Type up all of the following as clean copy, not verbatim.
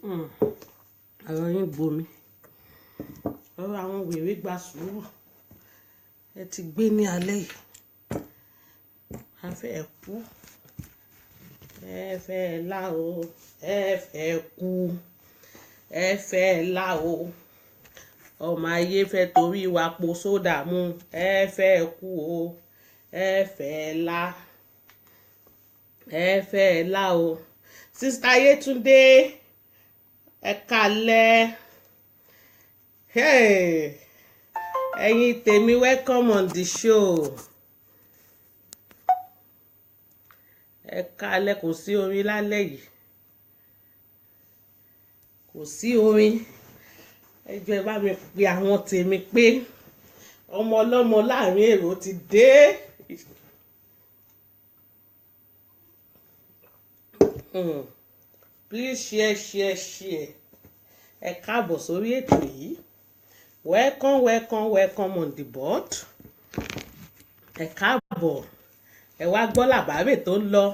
ọ̀rọ̀ yín gbomi ọ̀rọ̀ àwọn wèrè gba sùúrù ẹ ti gbé ní alẹ́ yìí a fẹ́ kú ẹ fẹ́ là o ẹ fẹ́ kú ẹ fẹ́ là o ọmọ ayé fẹ́ torí wa po sódà mu ẹ fẹ́ kú o ẹ fẹ́ là ẹ fẹ́ là o Sister Yetunde ẹ kálẹ́ ẹ̀yin tèmi welcome on the show ẹ kálẹ́ kò sí orin lálẹ́ yìí kò sí orin ẹ jọ̀ọ́ ẹ bá mi pe àwọn tèmi pé ọmọ ọlọ́mọ láàrin èrò ti dé please share ẹ káàbọ̀ sórí ètò yìí welcome on the board ẹ káàbọ̀ ẹ wá gbọ́ làbárè tó ń lọ.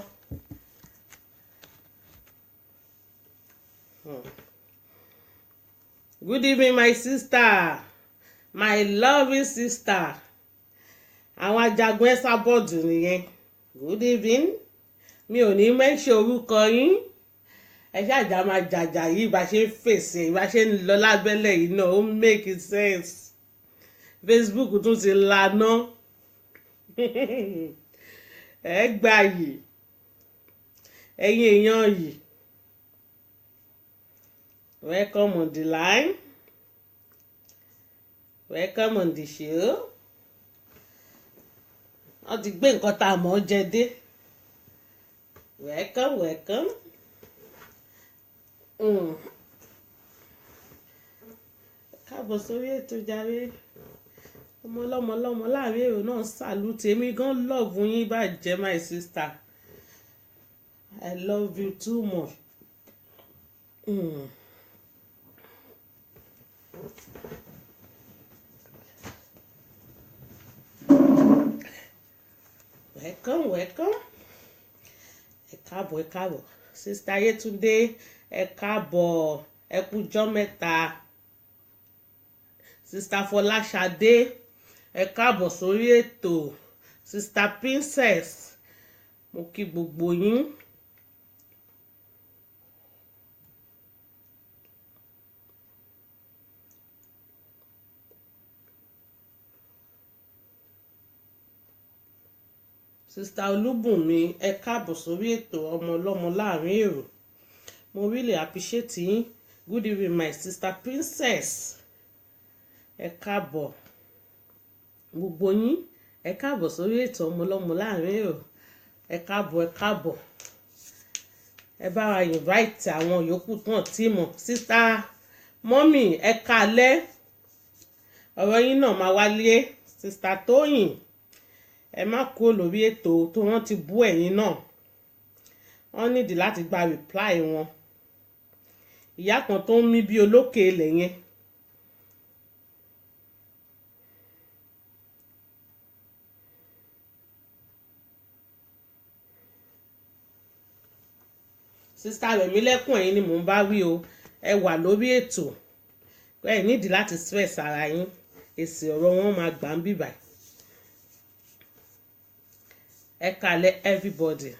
Good evening my sister my loving sister àwọn ajagun ẹ̀sà bọ́ọ̀dù nìyẹn good evening mi ò ní mẹ́ṣẹ̀ orúkọ yín ẹ ṣáàjà máa jàjà yìí bá ṣe ń fèsì bá ṣe ń lọ lábẹ́lẹ̀ yìí náà ó make sense Facebook tún ti laná ẹ gbà yìí ẹ̀yin èèyàn yìí welcome on the line welcome on the show wọ́n ti gbé nǹkan tá a mọ̀ ọ́ jẹ dé welcome. Káàbọ̀ sórí ètò jàre ọmọ ọlọ́mọ láàrin èrò náà salute èmi gan love yín bàjẹ́ my sister I love you too much. Welcome ẹ káàbọ̀ Sister Yetunde ẹ káàbọ̀ ẹ kújọ́ mẹ́ta Sister Fọláṣadé ẹ káàbọ̀ sórí ètò Sister Princess mo kí gbogbo yín Sister Olúbùnmi ẹ káàbọ̀ sórí ètò ọmọ ọlọ́mọ láàrin èrò mo really appreciate yín good evening my Sister Princess ẹ káàbọ̀ gbogbo yín ẹ káàbọ̀ sórí ètò ọmọ ọlọ́mọ láàrin èrò ẹ káàbọ̀ ẹ bá wa invite àwọn yòókù tán tí mọ̀ Sister Mọ́mì ẹ kálẹ́ ọ̀rọ̀ yín náà máa wálé Sister Tóyìn ẹ má kúrò lórí ètò tó wọ́n ti bú ẹ̀yin náà wọ́n nídìí láti gba reply wọn ìyá kan tó ń mí bí olókè ilẹ̀ yẹn Sister Rẹ̀mílẹ́kùn ẹ̀yin ni mò ń bá wí o ẹ wà lórí ètò ẹ nídìí láti stress ara yín èsì ọ̀rọ̀ wọn máa gbà ń bìbà ẹ kálẹ́ everybody.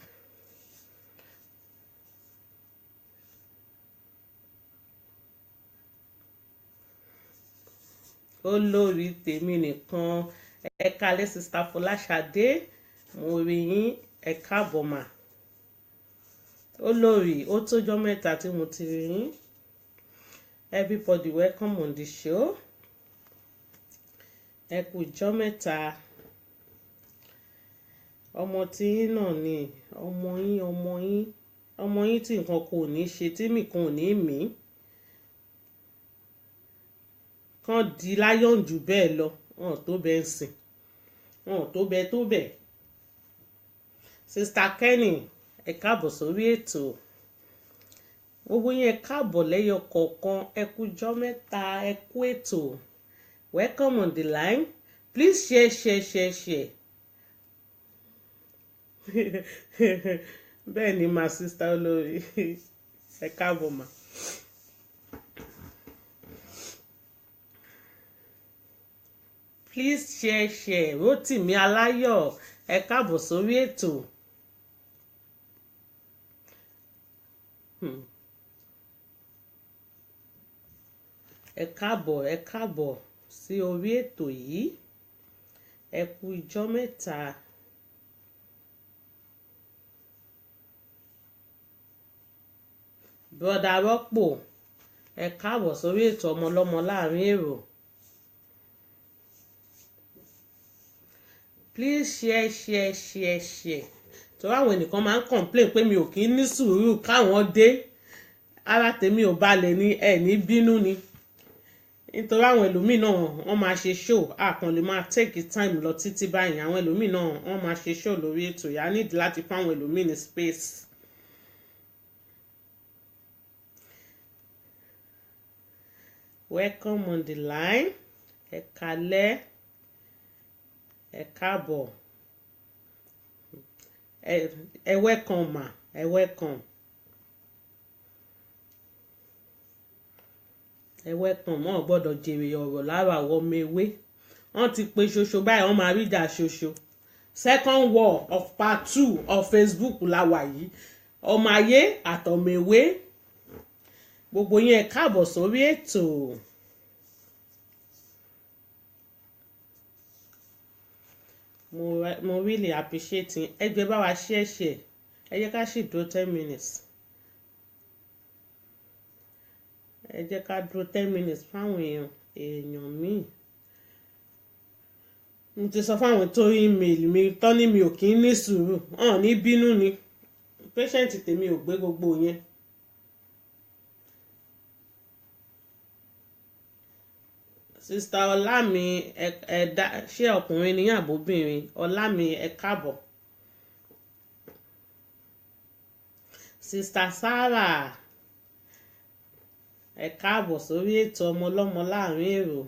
olórí tèmi nìkan ẹ kálẹ́ Sister Fọláṣadé mo rí yín ẹ káàbọ̀ mà olórí ó tójọ́ mẹ́ta tí mo ti rí yín everybody welcome on the show ẹ kú jọ́ mẹ́ta ọmọ tí yín náà ni ọmọ yín tí nǹkan kò ní ṣe tí nìkan ò ní mí kàn di lion jù bẹ́ẹ̀ lọ wọn tó bẹ́ẹ̀ ń sìn wọn tó bẹ́ẹ̀ Sister Kenny ẹ káàbọ̀ sórí ètò gbogbo yín ẹ káàbọ̀ lẹ́yọ kọ̀ọ̀kan ẹ kújọ́ mẹ́ta ẹ kú ètò welcome on the line please share bẹ́ẹ̀ ni my sister olórí ẹ káàbọ̀ mà please share Rótìmí Aláyọ̀ ẹ káàbọ̀ sórí ètò. ẹ káàbọ̀ sí orí ètò yìí, ẹ kú ijọ́ mẹ́ta. Brọ̀dá Rọ́pò ẹ káàbọ̀ sórí ètò ọmọlọ́mọ láàrin èrò. Please share. Torí àwọn ènìyàn máa ń complain pé mi ò kí ń ní sùúrù káwọn dé, ara tèmi ò balẹ̀ ní ẹ ní bínú ni. Nítorí àwọn ẹlòmíì náà wọ́n máa ṣe show, àkàn lè máa take time lọ títí báyìí. Àwọn ẹlòmíì náà wọ́n máa ṣe show lórí ètò yà, need láti fún àwọn ẹlòmíì ní space. Welcome on the line. Ẹ kálẹ́, ẹ káàbọ̀, ẹ welcome ma, ẹ welcome. Ẹ welcome. Wọ́n gbọ́dọ̀ jèrè ọ̀rọ̀ lára àwọn ọmọ ewé. Wọ́n ti pe ṣoṣo báyìí, wọ́n máa rí ìjà ṣoṣo. Second war of part 2 of Facebook la wà yìí. Ọmọ ayé àtọmọ ewé. Gbogbo yín ẹ káàbọ̀ sórí ètò. Mo really appreciate yín. Ẹ gbé bá wa share. Ẹ jẹ́ ká sì dúró 10 minutes. Ẹ jẹ́ ká dúró 10 minutes fáwọn èèyàn míì. Mo ti sọ fáwọn tó email mi tán ní mi ò kí ń ní sùúrù. Hàn ní bínú ni. Patient tèmi ò gbé gbogbo yẹn. Sister Ọlámi ṣé ọkùnrin ní àbóbìnrin? Ọlámi ẹ káàbọ̀. Sister Sarah ẹ káàbọ̀ sórí ètò ọmọlọ́mọ láàrin èrò.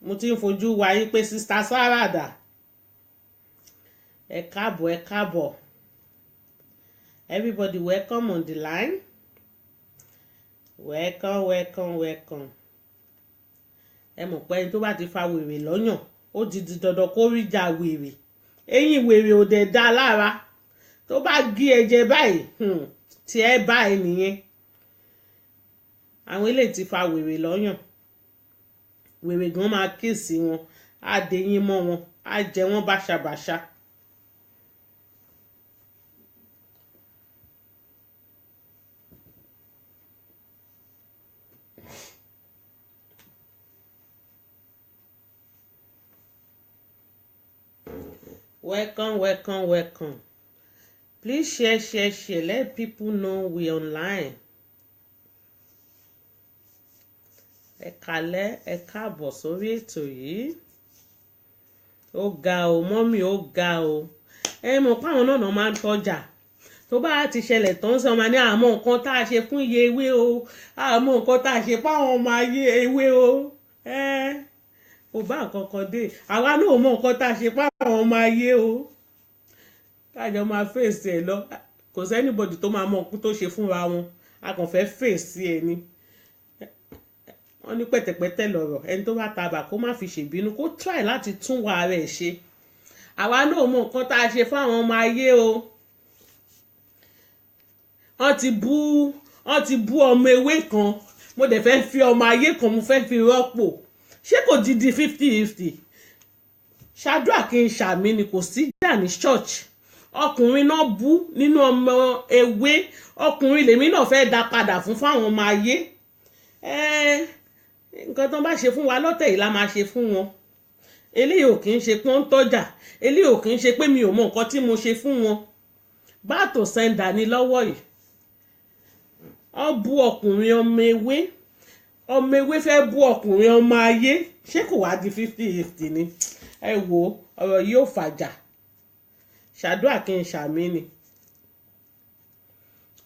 Mo ti ń fojú wa yín pé Sister Sarah dà. Ẹ káàbọ̀. Everybody welcome on the line. Welcome. Ẹ mọ̀ pé ẹni tó bá ti fa wèrè lọ́yàn ó di dandan kó rí ìjà wèrè. Eyín wèrè ò dẹ̀ dá lára. Tó bá gé ẹ̀jẹ̀ báyìí tí ẹ bá ẹ nìyẹn. Àwọn eléyìí ti fa wèrè lọ́yàn. Wèrè gan máa kíìsì wọn, á deyín mọ́ wọn, á jẹ wọ́n báṣabàṣa. Welcome. Please share. Let people know we online. Ẹ kálẹ́, ẹ káàbọ̀ sórí ètò yìí. Ó ga o, mọ́mì ó ga o. Ẹ mọ̀ pé àwọn náà máa ń tọ́jà. Tó bá ti ṣẹlẹ̀ tán sọ ma ní àmọ́ nǹkan tá a ṣe fún iye ewé o. Àmọ́ nǹkan tá a ṣe fáwọn ọmọ ayé ewé o. Kò bá nǹkan kan dé. Àwa náà mọ̀ nǹkan tá a ṣe fáwọn ọmọ ayé o. Kájọ máa fèsì ẹ̀ lọ. Kò sí anybody tó máa mọ nǹkan tó ṣe fúnra wọn. A kàn fẹ́ fèsì ẹ̀ ni. Wọ́n ní pẹ̀tẹ̀pẹ̀tẹ̀ lọ̀rọ̀. Ẹni tó bá tabà kó má fi ṣèbínú, kó try láti tún wa rẹ̀ ṣe. Àwa náà mọ̀ nǹkan tá a ṣe fáwọn ọmọ ayé o. Wọ́n ti bú ọmọ ewé kan. Mo dẹ̀ fẹ́ fi ọmọ ayé kan mo fẹ́ fi rọ́pò. Ṣé kò di 50-50? Ṣàdúrà kí n ṣàmì ni, kò sí jà ní church. Ọkùnrin náà bú nínú ọmọ ewé. Ọkùnrin lèmi náà fẹ́ dá padà fáwọn ọmọ ayé. Nǹkan tó bá ṣe fún wa lọ́tẹ̀ yìí la máa ṣe fún wọn. Eléyìí ò kì í ṣe pé wọ́n ń tọ́jà. Eléyìí ò kì í ṣe pé mi ò mọ nǹkan tí mo ṣe fún wọn. Báàtò sẹ́ńdà ni lọ́wọ́ yìí. Ó bú ọkùnrin ọmọ ewé. Ọmọ ewé fẹ́ bú ọkùnrin ọmọ ayé. Ṣé kò wá di 50-50 ni? Ẹ wo ọ̀rọ̀ yìí ò fàjà. Ṣàdúrà kí n ṣàmì ni.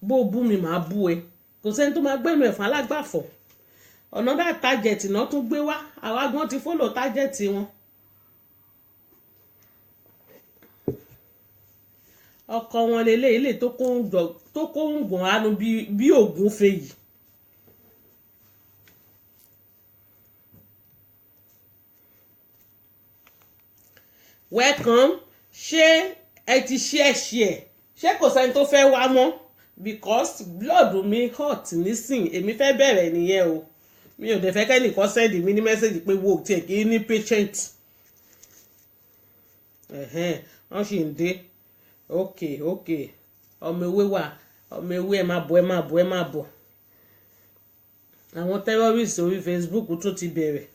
Bó bú mi máa bú ẹ. Kò sẹ́ni tó máa gbẹ́nu ẹ̀fọn alágbàfọ̀. Ọ̀nà dá tájẹ̀tì náà tún gbé wá. Àwa gan ti fọ́lò tájẹ̀tì wọn. Ọkọ wọn lélẹ̀ tó kó ń gbọ̀n ánú bí ògún fèyí. welcome. Ṣé ẹ ti share ṣé kò sẹ́ni tó fẹ́ wá mọ́ because blood mi hot nísìn èmi fẹ́ bẹ̀rẹ̀ nìyẹn o mi ò dẹ̀ fẹ́ kẹ́nìkan send mi ní message pé wo tiẹ̀ kí ní patient wọ́n sì ń dé ok ọmọ ewé wà ọmọ ewé ẹ máa bọ̀ àwọn terrorists orí Facebook tó ti bẹ̀rẹ̀.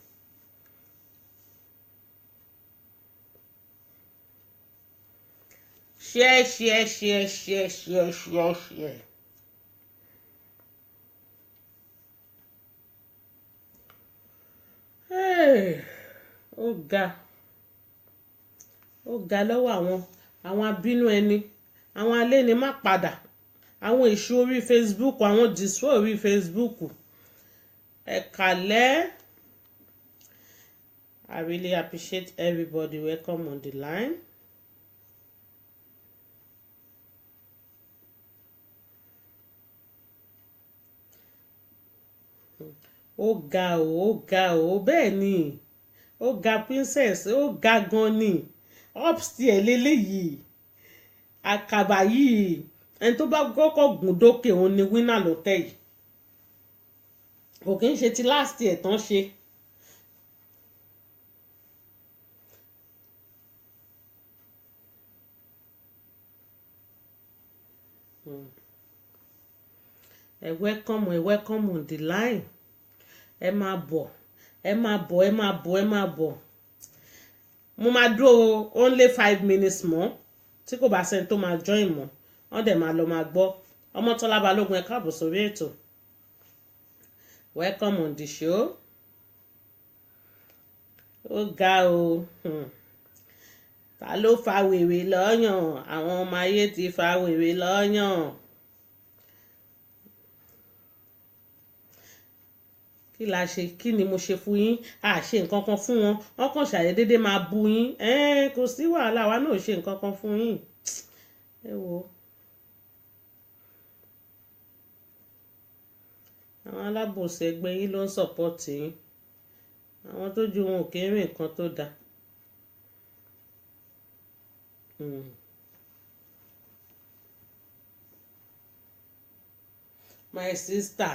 Share. Ó ga lọ́wọ́ àwọn abínú ẹni àwọn aléni má padà àwọn èṣù orí Facebook àwọn dìsú orí Facebook ẹ̀kálẹ́. I really appreciate everybody. Welcome on the line. Ó ga o bẹ́ẹ̀ ni ó ga princess ó ga gan ni upstairs lélẹ́yìí àkàbà yìí ẹni tó bá kọ́kọ́ gùn dókè òun ni winner lọ́tẹ̀ yìí kò kí ń ṣe ti last year tán ṣe. Welcome on the line. Ẹ máa bọ̀ mo máa dúró only 5 minutes mọ́ tí kò bá sẹ́ni tó máa join mọ́ wọ́n dẹ̀ máa lọ máa gbọ́ Ọmọ́tọ́lá Balógun ẹ káàbọ̀ sórí ètò welcome on the show. Ó ga o ta ló fa wèrè lọ́yàn àwọn ọmọ ayé ti fa wèrè lọ́yàn. Kí la ṣe kí ni mo ṣe fún yín a ṣe nǹkan kan fún wọn wọn kàn ṣàyẹ̀dédé máa bú yín kò sí wàhálà wa náà ṣe nǹkan kan fún yín ẹ wo àwọn alábòsí ẹgbẹ́ yín ló ń sọ̀pọ̀tì yín àwọn tó ju wọn ò kí ń rìn nǹkan tó dáa. My sister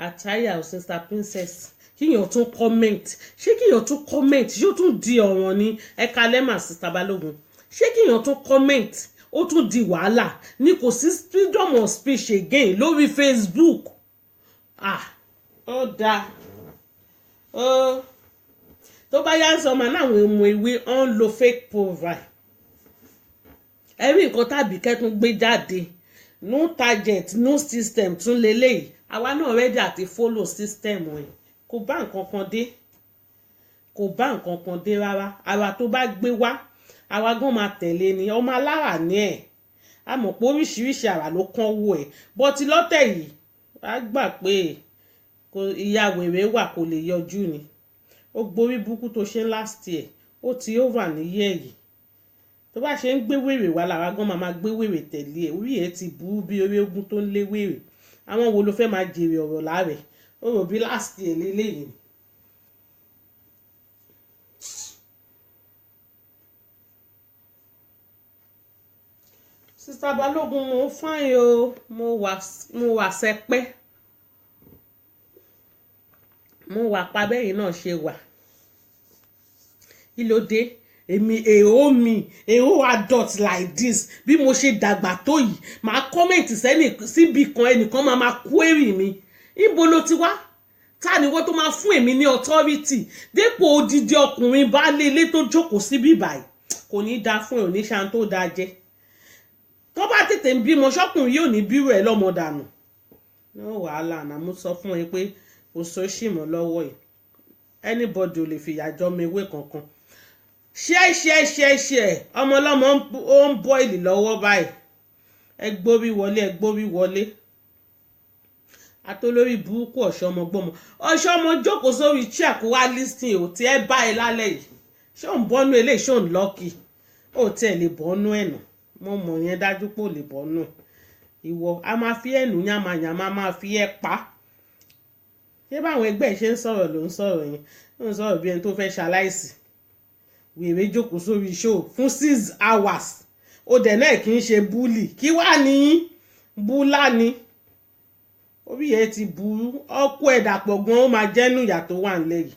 àtàyà ò sister princess kíyàn tún comment ṣé kíyàn tún comment yóò tún di ọ̀ràn ni ẹ̀ka lẹ́mà sister Balógun ṣé kíyàn tún comment ó tún di wàhálà ní kò sí freedom of speech again lórí Facebook ó dáa tó bá yá ń sọ ọmọ náà àwọn ọmọ ìwé ọ̀n lo fake profile ẹ̀rí nǹkan tàbí kẹ́tún gbé jáde no target no system tún lélẹ́yìí àwa náà ready àti follow system ẹ̀ kò bá nǹkan kan dé rárá àwa tó bá gbé wá àwa gan máa tẹ̀lé ni ọmọ alára ní ẹ̀ a mọ̀ pé oríṣiríṣi àrà ló kán wò ẹ̀ bọ́tí lọ́tẹ̀ yìí a gbà pé ìyá wèrè wà kò lè yọjú ni ó gborí burúkú tó ṣe last year ó ti over níyẹ̀ yìí tó bá ṣe ń gbé wèrè wá làwa gan máa gbé wèrè tẹ̀lé ẹ̀ orí ẹ̀ ti burú bí orí ogun tó ń lé wèrè àwọn wo ló fẹ́ máa jèrè ọ̀rọ̀ láàrẹ̀ ó rò bí last year lélẹ́yìn. Sister Balógun mo fáyìn o mo wà sẹpẹ́ mo wà pa bẹ́yìn náà ṣe wà kí ló dé èmi èho adult like this bí mo ṣe dàgbà tó yìí màá comment síbi kan ẹnìkan máa query mi ibo ló ti wá ta ni wọ́n tó máa fún èmi ní authority dépò odidi ọkùnrin baálé ilé tó jókòó síbí báyìí kò ní dáa fún ẹ̀ oníṣàn tó dáa jẹ́ tó bá tètè ń bímọ ṣọ́kùnrin yóò ní bírò ẹ̀ lọ́mọ dànù ní wàhálà náà mo sọ fún ẹ pé kò sóṣì mọ́ lọ́wọ́ ẹ̀ anybody ò lè fìyà jọ mi ewé kankan ṣe ọmọ ọlọ́mọ ó ń bọ́ìlì lọ́wọ́ báyìí ẹ gbórí wọlé atolórí burúkú ọ̀ṣọ́mọ jókòó sórí chair kó wá listing ò tí ẹ bá ẹ lálẹ́ yìí ṣé òun bọ́nú eléyìí ṣé òun lọ́kì ó tí ẹ lè bọ́nú ẹ̀ nà mo mọ̀ yẹn dájú pé ò lè bọ́nú ìwọ a máa fi ẹ̀nù yàmàyàmà máa fi ẹ pa ṣé báwọn ẹgbẹ́ ṣe ń sọ̀rọ̀ ló ń sọ̀rọ̀ yẹn ló ń sọ̀rọ̀ bí ẹni tó fẹ́ ṣaláìsì wèrè jókòó sórí show fún 6 hours ó dẹ̀ náà kì í ṣe búlì kí wá ní búlá ni orí ẹ ti burú ọkọ ẹ̀ dàpọ̀ gan ó máa jẹ́nu ìyà tó wà nílẹ̀ yìí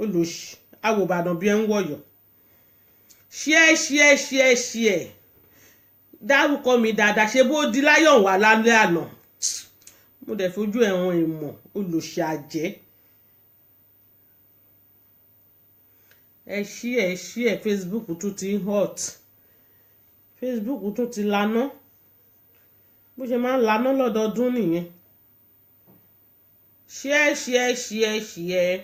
ó lò ṣì àwòbàdàn bí ẹ ń wọ̀yọ̀ ṣíẹ́ dárúkọ mi dáadáa ṣe bó di láyọ̀ wà lálẹ́ àná mo dẹ̀ fojú ẹ̀wọ̀n ìmọ̀ olùṣe àjẹ́ ẹ ṣí ẹ Facebook tún ti hot Facebook tún ti laná bó ṣe máa ń laná lọ́dọọdún nìyẹn ṣíẹ́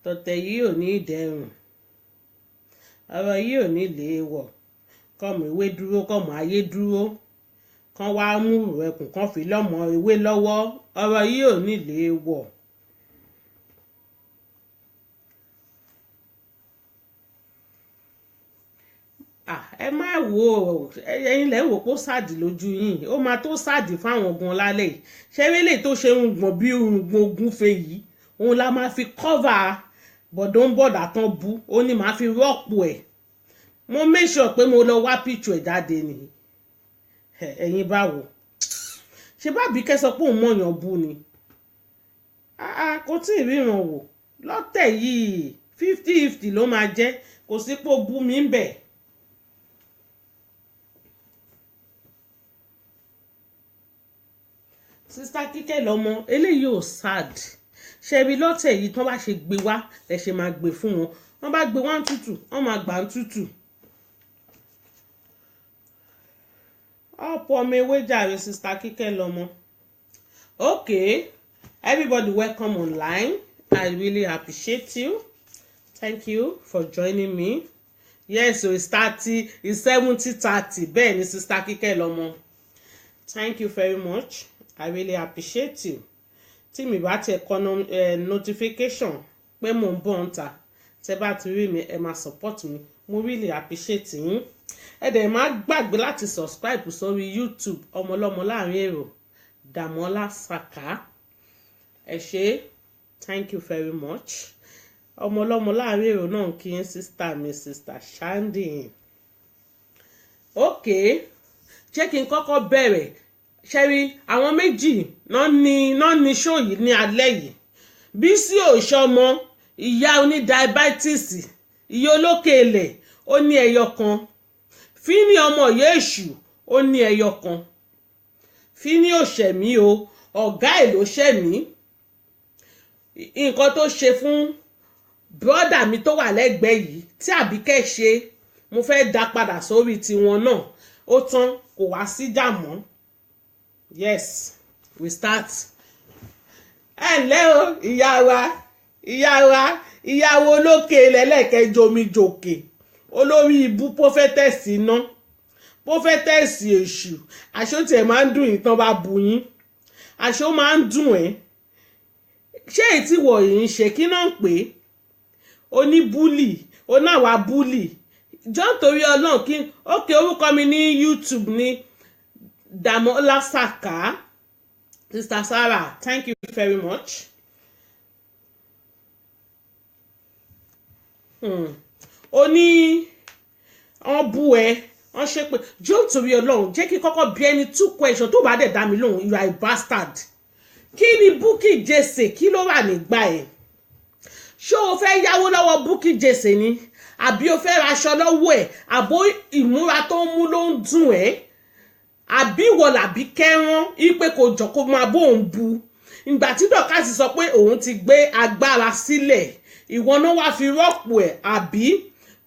tọ̀tẹ̀ yìí ò ní ìdẹ̀rùn ọ̀rọ̀ yìí ò ní léèwọ̀ kọ́mọ ewé dúró kọ́mọ ayé dúró kán wá mú ẹkùn kan fi lọ́mọ ewé lọ́wọ́ ọ̀rọ̀ yìí ò ní léèwọ̀. ẹ má wo ẹ̀yin lẹ́ wò kó sáàdì lójú yín ó máa tó sáàdì fáwọn gan lálẹ́ yìí ṣẹ́rẹ́lẹ̀ tó ṣe ń gbọ̀n bí irùngbọ̀n ògúnfe yìí òun la máa fi kọ́va bọ̀dọ̀ ń bọ̀dà tán bú ó ní máa fi rọ́pò ẹ̀ mo make sure pé mo lọ wá píṣù ẹ̀ jáde ni ẹ̀yin báwo ṣe bá bí kẹ́sọ pé òun mọ̀yàn bú ni kò tí ì ríran wò lọ́tẹ̀ yìí 50-50 ló máa jẹ́ kò sí pé ó bú mi ń bẹ̀. sista Kíkẹ́ lọ́mọ eléyìí ò sad ṣebí lọ́tẹ̀ yìí tán bá ṣe gbé wá lẹ ṣe máa gbé fún wọn wọ́n bá gbé wá ń tútù wọ́n máa gbà ń tútù. ọ̀pọ̀ ọmọ ewé jàre sista Kíkẹ́ lọ́mọ. Okay, everybody welcome online. I really appreciate you. Thank you for joining me. Yes, so it's 70-30 bẹ́ẹ̀ ni sista Kíkẹ́ lọ́mọ. Thank you very much. I really appreciate you. Tí mi bá ti ẹ̀kọ́ notification pé mo ń bọ̀ ń ta tẹ́ bá ti rí mi ẹ máa support mi mo really appreciate yín. Ẹ dẹ̀ má gbàgbé láti subscribe sórí YouTube ọmọlọ́mọ láàrin èrò Dàmọ́lá Sàká. Ẹ ṣé, thank you very much. Ọmọlọ́mọ láàrin èrò náà kí n sister mi sister Shandy. Okay, jẹ́ kí n kọ́kọ́ bẹ̀rẹ̀ ṣẹ́rí àwọn méjì náà ní show yìí ní alẹ́ yìí Bísí Òṣọmọ ìyá oní diabetes ìyá olókè ilẹ̀ ó ní ẹyọ kan Fíní ọmọ Yéṣù ó ní ẹyọ kan Fíní òṣèmí o ọ̀gá ẹ̀ ló ṣẹ̀mí nǹkan tó ṣe fún bọ́dà mi tó wà lẹ́gbẹ̀ẹ́ yìí tí Àbíkẹ́ ṣe mo fẹ́ dá padà sórí tiwọn náà ó tán kò wá síjà mọ́. Yes, we start. Ǹlẹ́ o ìyàwó olókè lẹ́lẹ́kẹjọ omi jòkè olórí ibú pọ́fẹ́tẹ̀sì iná pọ́fẹ́tẹ̀sì èṣù àṣọ tiẹ̀ máa ń dùn yín tán bá bu yín àṣọ máa ń dùn ẹ́ ṣé èyí tí wọ̀nyí ń ṣe kí náà pé oní búlì onáwà búlì jọ́ torí ọlọ́run kí ókè orúkọ mi ní YouTube ní Dàmọ́lá Sàká. Sister Sarah, thank you very much. Ó ní wọ́n bú ẹ wọ́n ṣe pé jọ́ torí ọlọ́run jẹ́ kí kọ́kọ́ bí ẹni 2 questions tó bá dẹ̀ dá mi lóhùn you are a bastard. Kí ni Bukky Jesse kí ló wà nígbà ẹ̀? Ṣé o fẹ́ yáwó lọ́wọ́ Bukky Jesse ni àbí o fẹ́ raṣọ lọ́wọ́ ẹ̀ àbó ìmúra tó ń mú ló ń dùn ẹ́? Àbí wọ làbí kẹ́rán ipe kò jọ kó máa bóun bu ìgbà tí Dọ́kàsì sọ pé òun ti gbé agbára sílẹ̀ ìwọ náà wá fi rọ́pò ẹ̀ àbí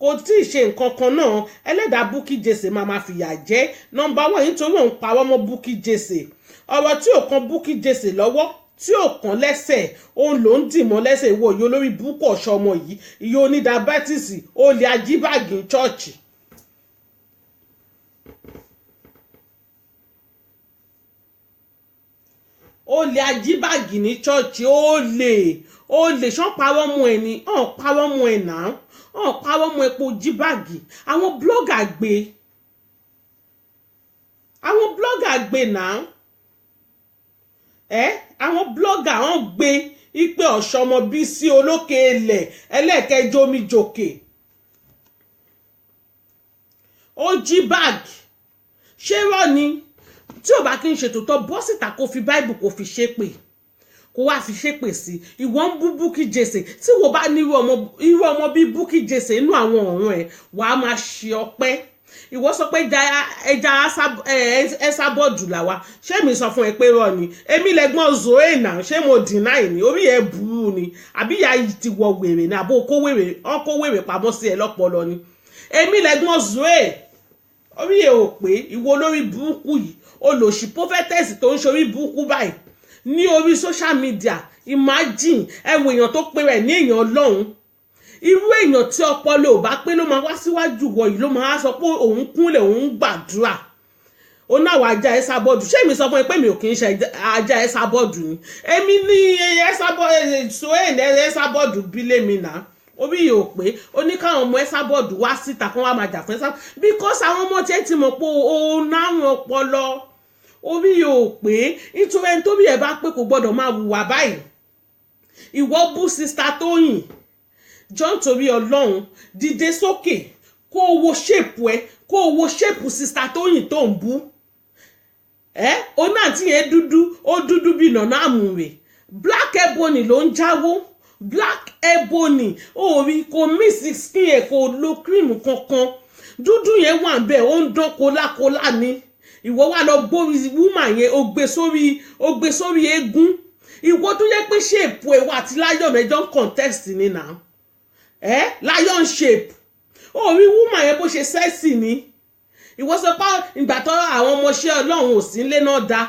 kò tí ì ṣe nǹkan kan náà ẹlẹ́dàá Bukky Jesse máa fìyà jẹ nọ́mbà 1 nítorí òun pawọ́ mọ́ Bukky Jesse ọ̀rọ̀ tí ò kan Bukky Jesse lọ́wọ́ tí ò kan lẹ́sẹ̀ òun ló ń dì mọ́ lẹ́sẹ̀ ìwọ yìí olórí burúkú ọ̀ṣọ́mọ yìí ìyá onídàbẹ́tìsì olè ajíbàgì chọ́ọ̀chì. Olè ajíbàgì ní chọ́ọ̀chì olè ṣán parọ́ mọ́ ẹ ní parọ́ mọ́ ẹ náà parọ́ mọ́ epo jíbàgì àwọn blọ́gà gbé náà àwọn blọ́gà wọ́n gbé ipe Ọ̀ṣọ́mọ Bísí olókè ilẹ̀ ẹlẹ́ẹ̀kẹjọ omi jòkè ó jí báàgì ṣé rọ́ ni tí ò bá kí n ṣètò tó bọ́ síta kó fi báìbù kó fi ṣépè kó wá fi ṣépè sí ìwọ ń bú Bukky Jesse tí wọ́n bá ní irú ọmọ bíi Bukky Jesse inú àwọn ọ̀run ẹ̀ wàá máa ṣe ọpẹ́ ìwọ sọ pé ẹja Ẹsábọ́ọ̀dù làwa ṣé mi sọ fún ẹ pé rọ ni èmi lẹ́gbọ́n Zoe náà ṣé mo deny ni orí ẹ burú ni àbí ìyá yìí ti wọ wèrè ni àbó ọkọ wèrè pamọ́ sí ẹ lọ́pọlọ ni èmi lẹ́gbọ́n Zoe orí ẹ ò pé ìwọ lórí burúkú yìí olòṣì prophetess tó ń ṣorí burúkú báyìí ní orí social media imagine ẹwọ èèyàn tó pé rẹ̀ ní èèyàn Ọlọ́run irú èèyàn tí ọpọlọ ò bá pé ló máa wá síwájú wọ yìí ló máa sọ pé òun kúnlẹ̀ òun gbàdúrà ó náwó ajá Ẹsábọ́ọ̀dù ṣé mi sọ fún ẹ pé mi ò kì í ṣe ajá Ẹsábọ́ọ̀dù ni èmi ní Ẹsábọ́ọ̀dù bílé mi náà orí yìí ò pé ó ní káwọn ọmọ Ẹsábọ́ọ̀dù wá síta kán wá máa jà fún Ẹsábọ́ọ̀dù because àwọn ọmọ tiẹ̀ ti mọ̀ pé òun náwọn ọpọlọ orí yìí ò pé nítorí ẹni tó bí ẹ bá pé kò gbọdọ̀ máa hùwà báyìí ìwọ bú sista Tóyìn John torí Ọlọ́run dìde sókè kó wo ṣépù ẹ kó wo ṣépù sista Tóyìn tó ń bú ó náà tí yẹn ó dúdú bí nàná àmúre Black Ebony ló ń jáwó Black Ebony orí kò mísì skin ẹ kò lo cream kankan dúdú yẹn wà ń bẹ ó ń dán kólákólá ni ìwọ wà lọ gbórí woman yẹn ó gbé sórí eégún ìwọ tó yẹ pé ṣépù ẹ wà tí Lion ẹjọ contest ni náà Lion shape orí woman yẹn bó ṣe sẹ́ẹ̀sì ni ìwọ sọ pé ìgbà tó àwọn ọmọọṣẹ́ Ọlọ́run ò sí nílé náà dá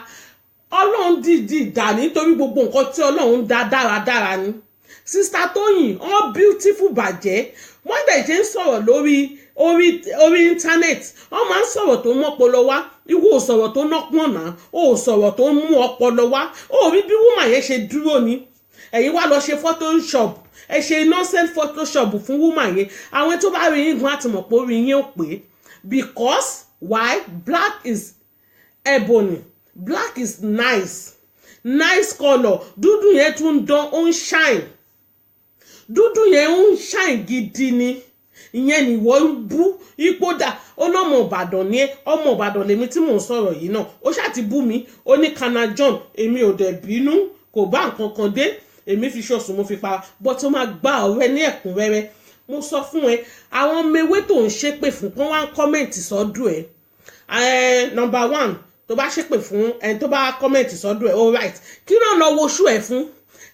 Ọlọ́run dìdì dà nítorí gbogbo nǹkan tí Ọlọ́run dá dáradára ni sista Tóyìn all beautiful bàjẹ́ wọ́n dẹ̀ ṣe ń sọ̀rọ̀ orí internet wọ́n máa ń sọ̀rọ̀ tó mọ́pọlọ wá ìwọ ò sọ̀rọ̀ tó nọ́pọ̀n náà ò sọ̀rọ̀ tó mú ọpọlọ wá orí bí woman yẹn ṣe dúró ni ẹ̀yin wá lọ ṣe photoshop ẹ ṣe nonsense photoshop fún woman yẹn àwọn tó bá rí yín gan àti mọ̀ pé orí yín ò pé because why Black is ebony black is nice colour dúdú yẹn tún dán ó ń shine dúdú yẹn ń shine gidi ni ìyẹn ni wọ́n ń bú ipò dà ó lọ́mọ Ìbàdàn ní ọmọ Ìbàdàn lèmi tí mò ń sọ̀rọ̀ yìí náà ó ṣáà ti bú mi ó ní Kana John èmi ò dẹ̀ bínú kò bá nǹkan kan dé èmi fi ṣọ̀sùn mo fi pa bọ́ tó máa gba ọ̀rẹ́ ní ẹ̀kúnrẹ́rẹ́ mo sọ fún ẹ àwọn mewé tó ń ṣépè fún kán wá ń kọ́mẹ̀ntì sọ́dún ẹ number one tó bá ṣépè fún ẹni tó bá kọ́mẹ̀ntì sọ́dún ẹ all right kí náà lọ wo ṣú ẹ fún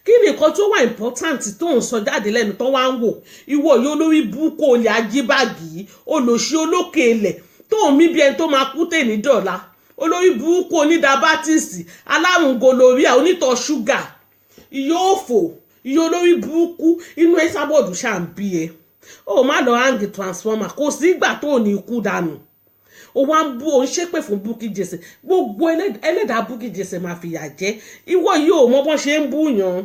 kí ni nǹkan tó wà important tó ń sọ jáde lẹ́nu tó wá ń wò ìwọ yóò lórí búkú olè ajíbàgì olòṣì olókè ilẹ̀ tó ń mí bí ẹni tó máa kú tèmi dọ̀la olórí burúkú onídàbátìsì alárùn gonorrhea onítọ̀ ṣúgà ìyóòfò ìyó olórí burúkú inú Ẹsábọ́ọ̀dù ṣáà ń bí ẹ ó má lọ hangi transformer kò sí ìgbà tó ní ikú dànù ó wá ń bú òun ṣépè fún Bukky Jesse gbogbo ẹlẹ́dàá Bukky Jesse máa fìyà jẹ ìwọ yìí ò mọ bọ́n ṣe ń bú yàn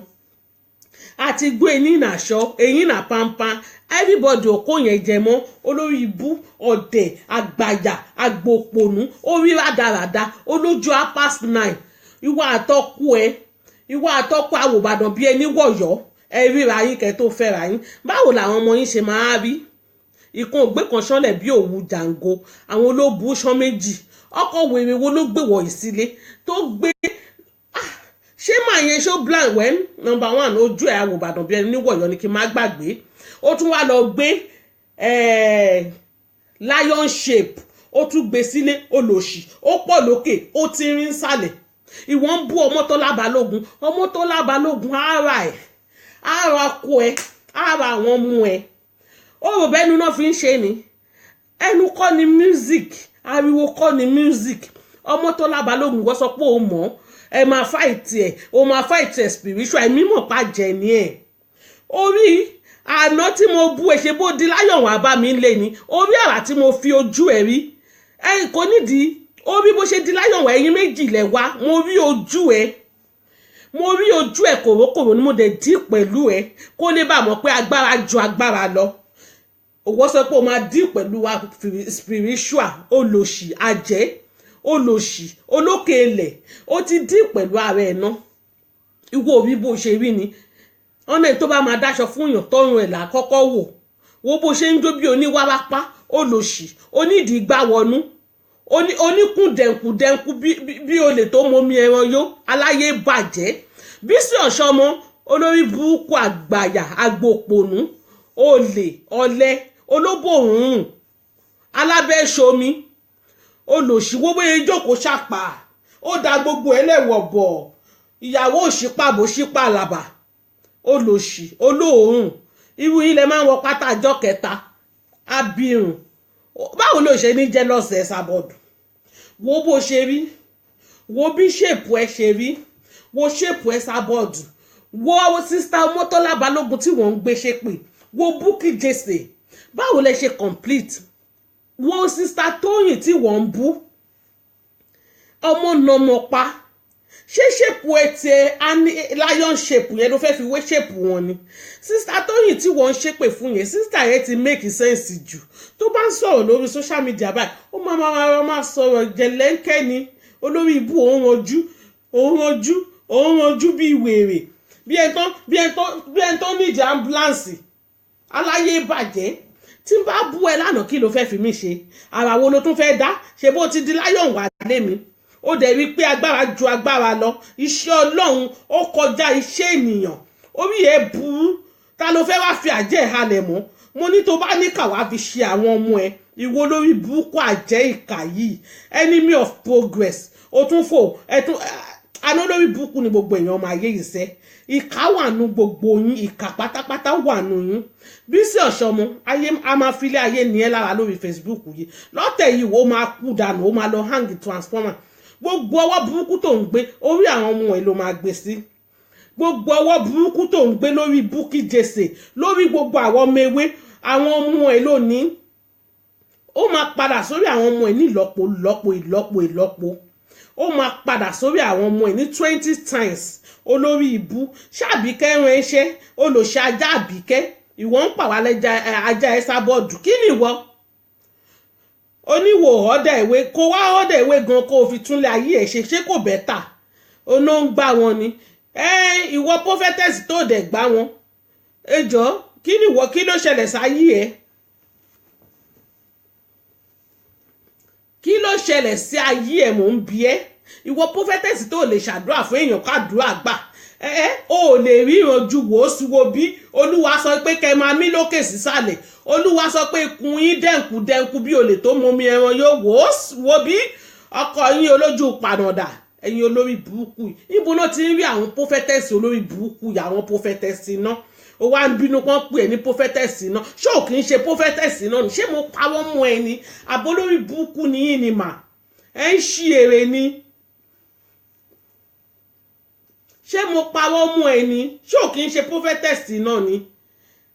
àti gbé ní ìnàṣọ èyí nà pampan everybody òkó yẹn jẹ mọ́ olórí ibú ọ̀dẹ̀ àgbàyà àgbòpònú orí rádaràda olójú apás 9 ìwọ àtọ́kù àwòbàdàn bíi ẹni wọ̀yọ́ ẹ ríra yín kẹ́ tó fẹ́ra yín báwo làwọn ọmọ yín ṣe máa rí ìkan ògbé kan ṣánlẹ̀ bí òwú jàǹgó àwọn olóòbù ṣán méjì ọkọ̀ wèrè wo ló gbé wọ̀ ìsílé tó gbé ṣé màá yẹn ṣó blind when number one ojú ẹ̀ àwòbàdàn bíi ẹni wọ̀yọ́ ni kí n má gbàgbé ó tún wá lọ gbé lion shape ó tún gbé sílé olòṣì ó pọ̀ lókè ó ti rí nsàlẹ̀ ìwọ ń bú Ọmọ́tọ́lá Balógun ara kó ẹ ara àwọn ọmọ ẹ ó rò bẹ́nu náà fi ń ṣe ni ẹnu kọ́ ni music ariwo kọ́ ni music Ọmọ́tọ́lá Balógun wọ́n sọ pé ó mọ̀ ẹ máa fight ẹ̀ spiritual ẹ̀mí mọ̀ pàjẹ́ ni ẹ̀ orí àná tí mo bú ẹ ṣe bó di láyọ̀ wá bá mi lé ni orí àrà tí mo fi ojú ẹ rí ẹ kò nídìí orí bó ṣe di láyọ̀ wá ẹ̀yin méjì lẹ̀ wá mo rí ojú ẹ kòrókòrò ni mo dẹ̀ dí pẹ̀lú ẹ kó lè bá mọ̀ pé agbára ju agbára lọ òwò sọ pé o máa dí pẹ̀lú wa spiritual olòṣì àjẹ́ olòṣì olókè ilẹ̀ ó ti dí pẹ̀lú ara ẹ̀ náà ìwọ òbí bó ṣe rí ni ọ̀nà tó bá máa dáṣọ fún èèyàn tọrùn ẹ̀ là kọ́kọ́ wò wo bó ṣe ń jó bí oníwárápá olòṣì onídìí gbá wọnú oníkùndẹ̀nkùndẹ̀nkù bí olè tó momi ẹran yó aláyé bàjẹ́ Bísí Ọ̀ṣọ́mọ olórí burúkú àgbàyà agbòpònú olè ọ̀lẹ olóbòrùn alábẹ́sọmi olòṣì wọ́wọ́ ìjókòó ṣàpà ó da gbogbo ẹlẹ́wọ̀ bọ̀ ìyàwó òṣìpàbò ṣípàlàbà olòṣì olóòórùn irú ilẹ̀ máa ń wọ pátá ọjọ́ kẹta abirùn báwo ló ṣe ní jealous Esabod wo bó ṣe rí wo bí ṣèpù ẹ ṣe rí wo ṣèpù Esabod wo sista Ọmọ́tọ́lá Balógun tí wọ́n ń gbé ṣépè wo Bukky Jesse báwo lẹ ṣe complete wo sista Tóyìn tí wọ́n ń bú ọmọ nàmọ pa ṣé ṣèpù ẹtẹ lion ṣèpù yẹn ló fẹ́ fi wé ṣèpù wọn ni sista Tóyìn tí wọ́n ń ṣépè fún yẹn sista yẹn ti make sense jù tó bá ń sọ̀rọ̀ lórí social media báyìí ó máa sọ̀rọ̀ jẹ̀lẹ́ńkẹ́ ni olórí ibú òun ranjú bí wèrè bí ẹni tó nídìí ambulance aláyé bàjẹ́ tí n bá bú ẹ lánàá kí ló fẹ́ fi mí ṣe ara wo ló tún fẹ́ dá ṣe bó ti di lion wà lé mi ó dẹ̀ rí pé agbára ju agbára lọ iṣẹ́ Ọlọ́run ó kọjá iṣẹ́ ènìyàn orí ẹ̀ burú ta ló fẹ́ wá fi àjẹ́ ìhalẹ̀ mọ́ mo ní tó bá ní kàwá fi ṣe àwọn ọmọ ẹ ìwọ lórí burúkú àjẹ́ ìkà yìí enemy of progress ó tún fò ẹtún àná lórí burúkú ni gbogbo èèyàn ọmọ ayé yìí sẹ́ ìkà wà nù gbogbo yín ìkà pátápátá wà nù yín Bísí Ọ̀ṣọ́mọ ayé a máa filé ayé ní ẹ lára lórí Facebook yìí lọ́tẹ̀ yìí ó máa kú dànù ó máa lọ hang transformer gbogbo ọwọ́ burúkú tó ń gbé orí àwọn ọmọ ẹ̀ ló máa gbé sí gbogbo ọwọ́ burúkú tó ń gbé lórí Bukky Jesse lórí gbogbo àwọn ọmọ ewé àwọn ọmọ ẹ̀ lónìí ó máa padà sórí àwọn ọmọ ẹ̀ ní ìlọ́po ó máa padà sórí àwọn ọmọ ẹ̀ ní 20 times olórí ìbú ṣàbíkẹ́ rán iṣẹ́ olòṣì ajá àbíkẹ́ ìwọ ń pàwálẹ́jà ajá Esabod kí ni ìwọ oníwò ọ̀dà ìwé kó wá ọ̀dà ìwé gan kó o fi túnlẹ̀ ayé ẹ̀ ṣe kò bẹ́tà oná ń gbá wọn ni ìwọ prophetess tó dẹ̀ gbá wọn ẹjọ́ kí ni ìwọ kí ló ṣẹlẹ̀ sáyé ẹ̀ kí ló ṣẹlẹ̀ sí ayé ẹ̀ mò ń bi ẹ́ ìwọ prophetess tó lè ṣàdúrà fún èèyàn kádùúrà gbà o ò lè ríran ju wò ó sí wo bí olúwa sọ pé kẹ́ máa mí lókè sísàlẹ̀ olúwa sọ pé ikùn yín dẹ̀nkù bí olè tó momi ẹran yóò wò ó wo bí ọkọ yín olójú pànàdà ẹ̀yin olórí burúkú yìí níbo náà ti ń rí àwọn prophetess olórí burúkú yìí àwọn prophetess náà ó wá ń bínú kán pè é ní prophetess náà ṣé ò kì í ṣe prophetess náà ni ṣé mo pawọ́ mọ́ ẹ ni àbó olórí burúkú ni yín ni mà ẹ ń ṣí èrè ni ṣé mo pawọ́ mọ́ ẹ ni ṣé ò kì í ṣe prophetess náà ni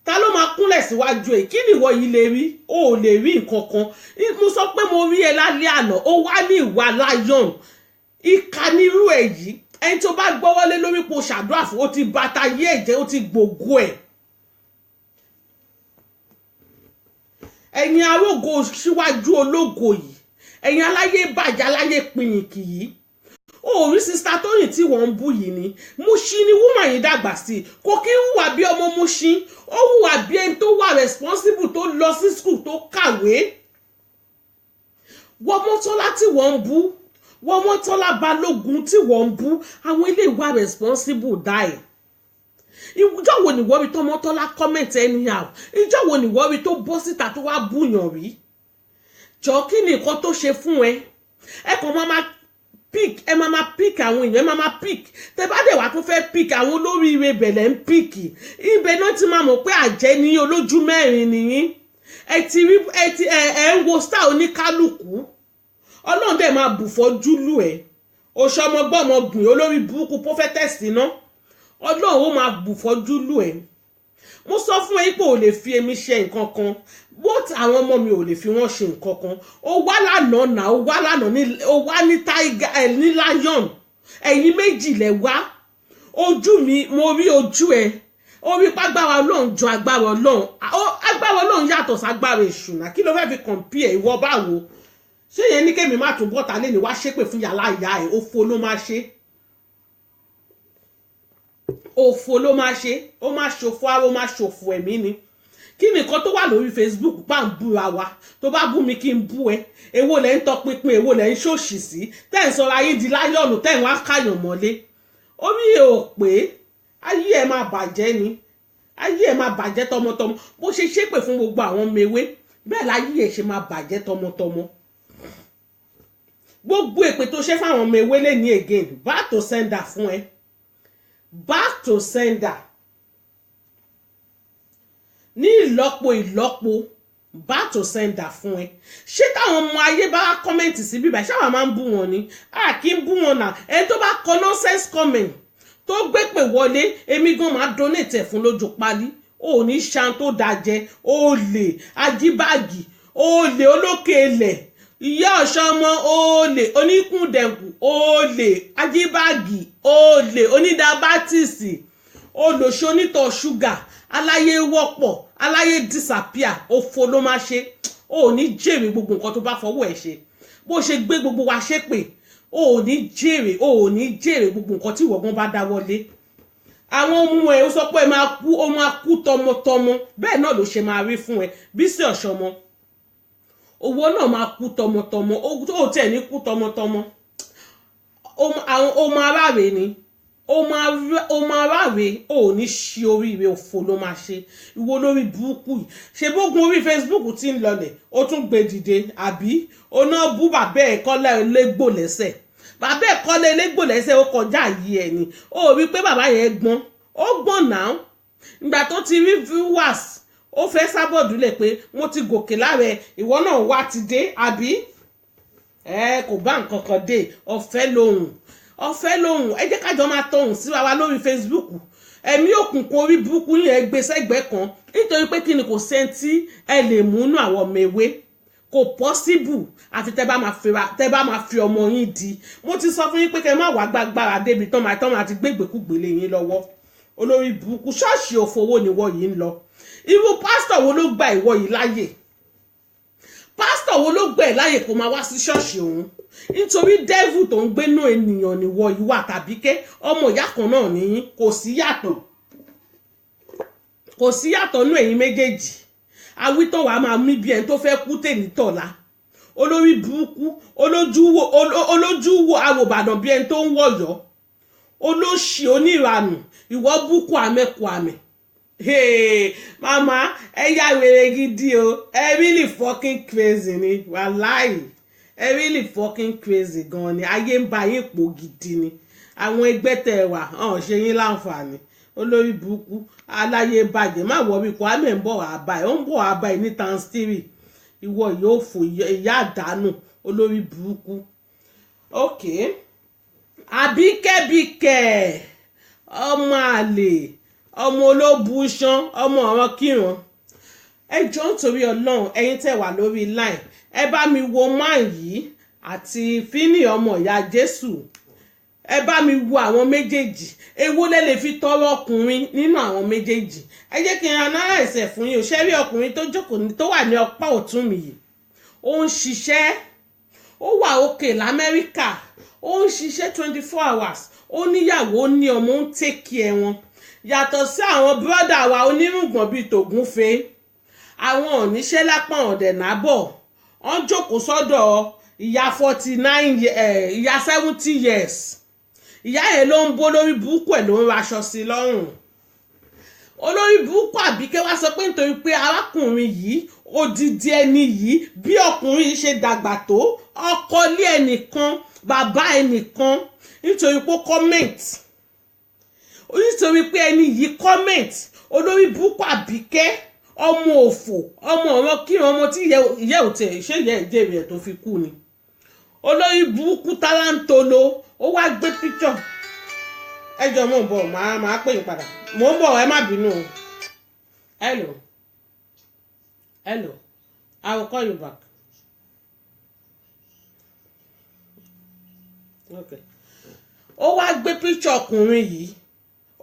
ta ló máa kúnlẹ̀ síwájú ẹ̀ kí nìwọ yìí lè rí o ò lè rí nǹkan kan mo sọ pé mo rí ẹ lálẹ́ àná ó wá ní ìwà lion ìkà nírú ẹ̀ yìí ẹni tó bá gbọ́wọ́lé lórí po ṣàdúrà fún ó ti bàtà yé ẹ̀jẹ̀ ó ti gbògo ẹ̀ ẹ̀yin arógo síwájú ológo yìí ẹ̀yin aláyé bàjẹ́ aláyé pinyìnkì yìí orí sista Tóyìn tí wọ́n ń bú yìí ni Mushin ni woman yìí dàgbà sí kò kí ń hùwà bí ọmọ Mushin ó hùwà bí ẹni tó wà responsible tó lọ sí school tó kàwé Wọ́mọ́tọ́lá tí wọ́n ń bú Wọ́mọ́tọ́lá Balógun tí wọ́n ń bú àwọn ilé ìwà responsible die ìjọ wo ni wọ́n rí tọ́mọ́tọ́lá comment anyhow ìjọ wo ni wọ́n rí tó bọ́ síta tó wá búyàn rí jọ kí ni nǹkan tó ṣe fún ẹ kàn máa pick ẹ máa pick àwọn èèyàn ẹ máa pick tẹ bá dẹ̀ wá tó fẹ́ pick àwọn olóríire bẹ̀lẹ̀ ń pick ibẹ̀ náà ti máa mọ̀ pé àjẹ́ ní olójú mẹ́rin nìyí ẹ ń wo star oníkálùkù ọlọ́run dẹ̀ máa bù fọ́jú lù ẹ́ oṣọmọgbọ́mọgbìn olórí burúkú prophetess náà ọlọ́run ó máa bù fọ́jú lù ẹ́ mo sọ fún ẹ pé ò lè fi èmi ṣe nǹkan kan both àwọn ọmọ mi ò lè fi wọ́n ṣe nǹkan kan ó wá lánàá náà ó wá lánàá ó wá ní tiger ní lion ẹ̀yin méjì lẹ wá ojú mi mo rí ojú ẹ orí pàgbára ọlọ́run ju agbára ọlọ́run yàtọ̀ ságbára èṣù náà kí ló fẹ́ fi compare ìwọ báwo ṣé yẹn ní kémi má tún bọ́ta lé ní wá ṣépè fún yàrá ìyá ẹ̀ òfo ló máa ṣe òfo ló máa ṣe ó máa ṣòfò ara ó máa ṣòfò ẹ̀mí ni kí nìkan tó wà lórí Facebook bá ń búra wa tó bá bú mi kí n bú ẹ èwo lẹ ń tọpinpin èwo lẹ ń ṣòṣì sí tẹ́ ń sọra ayé di láyọ̀nù tẹ́ ń wá káyàn mọ́lé orí ẹ ò pé ayé ẹ máa bàjẹ́ ni ayé ẹ máa bàjẹ́ tọmọtọmọ bó ṣe ṣépè fún gbogbo àwọn mewé bẹ́ẹ̀ láyé ẹ ṣe máa bàjẹ́ tọmọtọmọ gbogbo èpè tó ṣe fáwọn ọmọ ewé lè ní again back to sender fún ẹ back to sender ní ìlọ́po back to sender fún ẹ ṣé táwọn ọmọ ayé bá kọ́mẹ̀ntì sí bíbá ṣáà máa ń bú wọn ni a kì í bú wọn náà ẹni tó bá kọ nonsense comment tó gbé pè wọlé èmi gan máa donate ẹ̀ fún lójú pálí ò ní ṣan tó dájẹ́ olè ajíbáàgì olè olókè ilẹ̀ ìyá ọ̀ṣọ́mọ olè oníkùndẹ̀kù olè ajíbáàgì olè onídàbátìsì olòṣonítọ̀ ṣúgà aláyé wọ́pọ̀ aláyé disappear òfò ló máa ṣe ò ní jèrè gbogbo nǹkan tó bá fọwọ́ ẹ̀ ṣe bó ṣe gbé gbogbo wa ṣépè ò ní jèrè gbogbo nǹkan tí ìwọ̀gbọ́n bá dáwọ́lé àwọn ọmọ ẹ̀ ó sọ pé ó máa kú tọmọtọmọ bẹ́ẹ̀ náà ló ṣe máa rí fún ẹ Bísí Ọ̀ṣọ́mọ owó náà máa kú tọmọtọmọ ó tẹ̀ ní kú tọmọtọmọ ó máa ráre ni ó máa ráre ò ní ṣe oríire òfò ló máa ṣe ìwọ lórí burúkú yìí ṣe bógun orí Facebook tí ń lọlẹ̀ ó tún gbé dìde àbí ó náà bú bàbá ẹ̀ kọ́lá elégbò lẹ́sẹ̀ bàbá ẹ̀ kọ́lá elégbò lẹ́sẹ̀ ó kọjá yìí ẹ̀ ni ó rí pé bàbá yẹn gbọ́n ó gbọ́n náà ìgbà tó ti rí viewers ó fẹ́ sábọ̀dù lè pé mo ti gòkè lára ìwọ náà wá ti dé àbí kò bá nǹkan kan dé ọ̀fẹ́ lóhùn ẹ jẹ́ kájọ máa tọ̀hún síra wa lórí Facebook ẹ̀mí òkùnkùn orí burúkú yẹn gbé sẹ́gbẹ̀ẹ́ kan nítorí pé kí ni kò sẹ́ńtì ẹ lè múnú àwọn ọmọ ewé kò possible àfi tẹ́ bá máa fi ọmọ yín di mo ti sọ fún yín pé kẹ́ má wá gbàgbára débi tán máa ti gbégbèkúgbèlé yín lọ́wọ́ olórí burúkú ṣọ́ọ̀ṣì òfowó ni wọ́n yìí ń lọ irú pásítọ̀ wo ló gba ìwọ yìí láyè pásítọ̀ wo ló gbà ẹ́ láyè kó máa wá sí ṣọ́ọ̀ṣì òun nítorí dẹ́vù tó ń gbénú ènìyàn níwọ yìí wà tàbí ké ọmọ ìyá kan náà nìyí kò sí yàtọ̀ nú ẹ̀yin méjèèjì awítọ̀ wàá máa mí bí ẹni tó fẹ́ kú tèmi tọ̀la olórí burúkú olójú wo àwòbàdàn bí ẹni tó ń wọ̀yọ́ olóṣì oníranù ìwọ búkú àmẹ́kù àmẹ́ mama ẹ yá wèrè gidi o ẹ really fucking crazy ni wàláì ẹ really fucking crazy gan ni ayé ń ba yín pò gidi ni àwọn ẹgbẹ́ tẹ̀ wà hàn ṣe yín láǹfààní olórí burúkú aláyé bàjẹ́ má wọrí Kwame ń bọ̀ wá báyìí ó ń bọ̀ wá báyìí ní tanstiri ìwọ yóò fò ìyá àdánù olórí burúkú ok àbíkẹ́bíkẹ́ ọmọ àlè ọmọ olóbùṣán ọmọ ọ̀ràn kíran ẹ jọ̀ọ́ nítorí Ọlọ́run ẹ̀yin tẹ́ wà lórí line ẹ bá mi wo man yìí àti Fíní ọmọ ìyá Jésù ẹ bá mi wo àwọn méjèèjì èwo lẹ lè fi tọrọ ọkùnrin nínú àwọn méjèèjì ẹ jẹ́ kí n analyse ẹ̀ fún yín ṣé rí ọkùnrin tó jókòó tó wà ní ọ̀pá ọ̀tún mi yìí ó ń ṣiṣẹ́ ó wà òkè l'Amẹ́ríkà ó ń ṣiṣẹ́ 24 hours ó níyàwó ó ní ọmọ ó ń take care wọn yàtọ̀ sí àwọn bírọ́dà wa onírùngbọ̀n bíi tògúnfe àwọn oníṣẹ́ lápá ọ̀dẹ̀ nábọ̀ wọ́n jókòó sọ́dọ̀ ìyá 49 ìyá 70 years ìyá yẹn ló ń bó lórí burúkú ẹ̀ ló ń raṣọ sí lọ́rùn olórí burúkú Àbíkẹ́ wá sọ pé nítorí pé arákùnrin yìí odidi ẹni yìí bí ọkùnrin yìí ṣe dàgbà tó ọkọ lé ẹnìkan bàbá ẹnìkan nítorí pé comment nítorí pé ẹni yìí comment olórí burúkú Àbíkẹ́ ọmọ òfò ọmọ ọ̀rọ̀ kí ọmọ tí ìyẹ́ ò tẹ̀ ṣé ìyẹ́ ìjẹ́rì ẹ̀ tó fi kú ni olórí burúkú tálántolo ó wá gbé píkṣọ̀ ẹjọ́ mò ń bọ̀ máa pè yín padà mò ń bọ̀ ẹ má bínú o hello I will call you back okay ó wá gbé píkṣọ̀ ọkùnrin yìí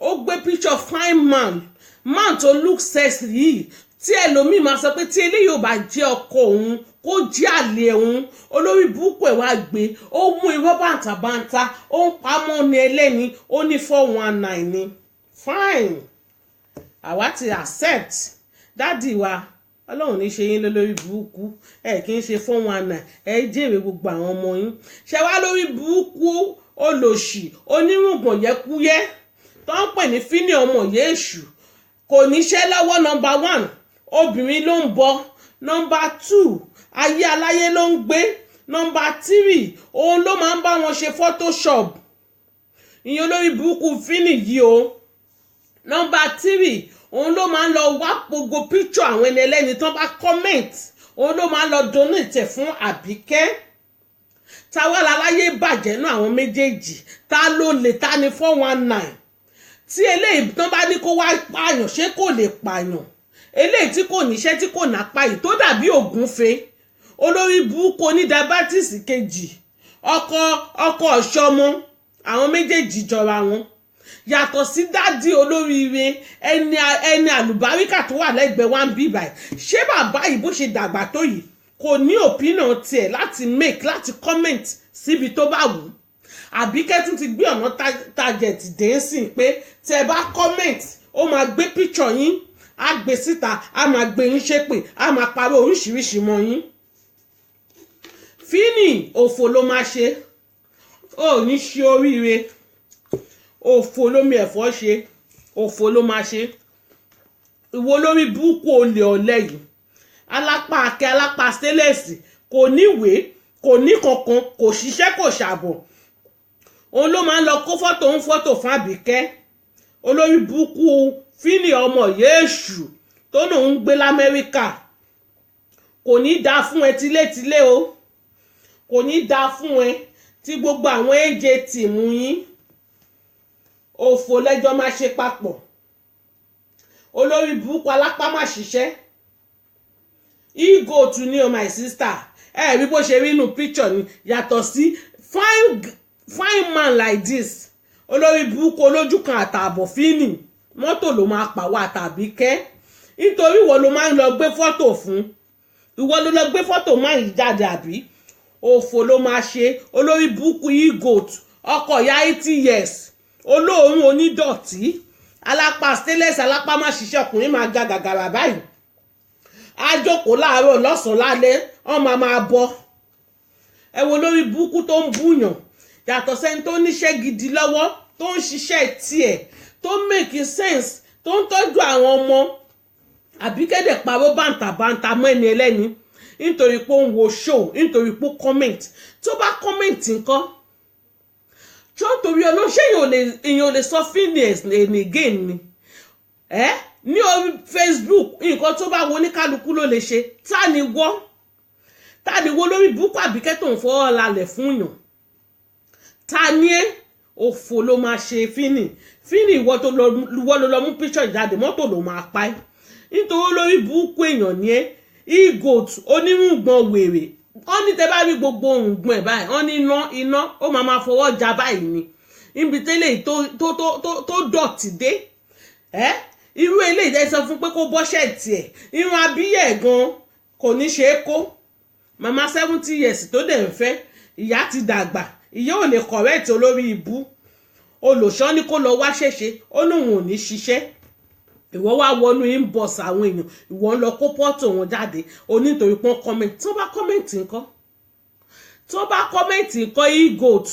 ó gbé píkṣọ̀ fine man tó look sexy yìí tí ẹlòmíì máa sọ pé tí eléyìí ò bá jẹ́ ọkọ òun kó jẹ́ àlè òun olórí burúkú ẹ̀ wá gbé ó mú irọ́ bàǹtàbàǹtà ó ń pamọ́ ní ẹlẹ́ni ó ní 419 ni fine àwa ti accept dádì wa ọlọ́run ní ṣe yín lórí burúkú kì í ṣe 419 jèrè gbogbo àwọn ọmọ yín ṣe wá lórí burúkú olòṣì onírùngbọ̀n yẹkúyẹ́ tó ń pè ní Fíní ọmọ yéèṣù kò níṣẹ́ lọ́wọ́ number 1 obìnrin ló ń bọ number 2 ayé aláyé ló ń gbé number 3 òun ló máa ń bá wọn ṣe photoshop ìyẹn olórí burúkú Fíní yìí o number 3 òun ló máa ń lọ wá gbogbo picture àwọn ẹni ẹlẹ́ni tán bá comment òun ló máa ń lọ donate fún Àbíkẹ́ táwa láláyé bàjẹ́ náà àwọn méjèèjì ta ló lè ta ní 419 tí eléyìí tán bá ní kó wá pààyàn ṣé kò lè pààyàn eléyìí tí kò níṣẹ́ tí kò nápa yìí tó dàbí ògúnfe olórí burúkú ní diabetes kejì ọkọ ọ̀ṣọ́mọ àwọn méjèèjì jọra wọn yàtọ̀ sí dádì olóríire ẹni àlùbáríkà tó wà lẹ́gbẹ̀ẹ́ wá ń bí báyìí ṣé bàbá yìí bó ṣe dàgbà tó yìí kò ní opinion tiẹ̀ láti make láti comment síbi tó bá wù ú Àbíkẹ́ tún ti gbé ọ̀nà target dé sí pé tẹ́ bá comment ó máa gbé picture yín á gbé síta á máa gbé yín ṣépè á máa parọ́ oríṣiríṣi mọ́ yín Fíní òfò ló máa ṣe ó ní ṣe oríire òfò lómi ẹ̀fọ́ ṣe òfò ló máa ṣe ìwọ lórí burúkú olè ọ̀lẹ yìí alápá akẹ́ alápá stélẹ̀sì kò níwèé kò ní kankan kò ṣiṣẹ́ kò ṣàbọ̀ òun ló máa ń lọ kó fọ́tò fún Àbíkẹ́ olórí burúkú Fíní ọmọ yéèṣù tó náà ń gbé l'Amẹ́ríkà kò ní dáa fún ẹ tilétilé o kò ní dáa fún ẹ tí gbogbo àwọn AJT mú yín òfò lẹ́jọ́ máa ṣe papọ̀ olórí burúkú alápá má ṣiṣẹ́ ego to ní o my sister rí bó ṣe rí inú picture ni yàtọ̀ sí fine man like this olórí burúkú olójú kan àtààbọ̀ Fíní mọ́tò ló máa pàwọ́ àtàbíkẹ́ nítorí ìwọ ló máa ń lọ gbé fọ́tò fún ìwọ ló lọ gbé fọ́tò máa ń jáde àbí òfò ló máa ṣe olórí burúkú ego ọkọ̀ ya 80 years olóòórùn onídọ̀tí alápá stainless alápá má ṣiṣẹ́ ọkùnrin máa ga gàgàrà báyìí á jókòó láàárọ̀ lọ́sàn-án lálẹ́ wọ́n máa bọ́ ẹ wo lórí burúkú tó ń búyàn yàtọ̀ sẹ́ni tó níṣẹ́ gidi lọ́wọ́ tó ń ṣiṣẹ́ tiẹ̀ tó make sense tó ń tọ́jú àwọn ọmọ Àbíkẹ́ dẹ̀ parọ́ bàǹtàbàǹtà mọ́ ẹni ẹlẹ́ni nítorí pé ó ń wo show nítorí pé ó comment tó bá comment nǹkan tí ó torí ọlọ́ṣẹ́ èèyàn ò lè sọ Fíní ẹni again ni ní orí Facebook nǹkan tó bá wo oníkálukú ló lè ṣe ta ni wọ́ lórí burúkú Àbíkẹ́ tó ń fọwọ́ lálẹ̀ fún yàn ta ni òfò ló máa ṣe Fíní ìwọ ló lọ mú picture jáde mọ́tò ló máa pa ẹ́ nítorí lórí burúkú èèyàn ni egot onírùngbọ̀n wèrè wọ́n ní tẹ́ bá rí gbogbo òǹgbọ̀n ẹ̀ báyìí wọ́n ní iná ó máa fọwọ́ já báyìí ni níbi tẹ́lẹ̀ tó dọ̀tí dé irú eléyìí tẹ́ sọ fún pé kó bọ́ṣẹ̀ tiẹ̀ irun abíyẹ̀ gan kò ní ṣe é kó màmá 70 years tó dẹ̀ ń fẹ́ ìyá ti dàgbà ìyá ò lè correct olórí ibú olùṣọ́ ní kó lọ wá ṣẹ̀ṣẹ̀ ó lóun ò ní ṣiṣẹ́ ìwọ wá wọnú inbox àwọn èèyàn ìwọ ń lọ kó pọ́tò wọn jáde onítorí pọ́n comment tó bá comment nǹkan egot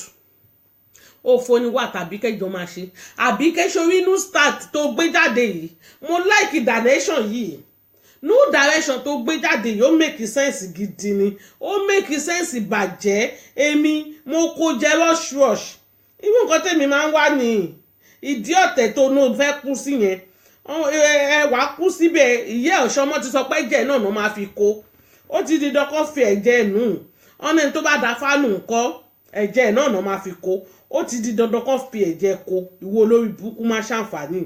òfò ni wà tàbí kẹjọ máa ṣe Àbíkẹ́ sórí inú start tó gbé jáde yìí mo like direction yìí no direction tó gbé jáde yìí ó make sense gidi ni ó make sense bàjẹ́ èmi mo kó jẹ rush irú nǹkan tèmi máa ń wá ní ìdí ọ̀tẹ̀ tó ní fẹ́ kú sí yẹn wàá kú síbẹ̀ ìyá ọ̀ṣọ́mọ́ ti sọ pé ẹ̀jẹ̀ náà ló máa fi kó ó ti di dọ́kọ́ fi ẹ̀jẹ̀ nù ọ̀nà tó bá da fánù ńkọ́ ẹ̀jẹ̀ náà ló máa fi kó ó ti di dandan kó fi ẹ̀jẹ̀ kó ìwọ olórí burúkú máa ṣàǹfààní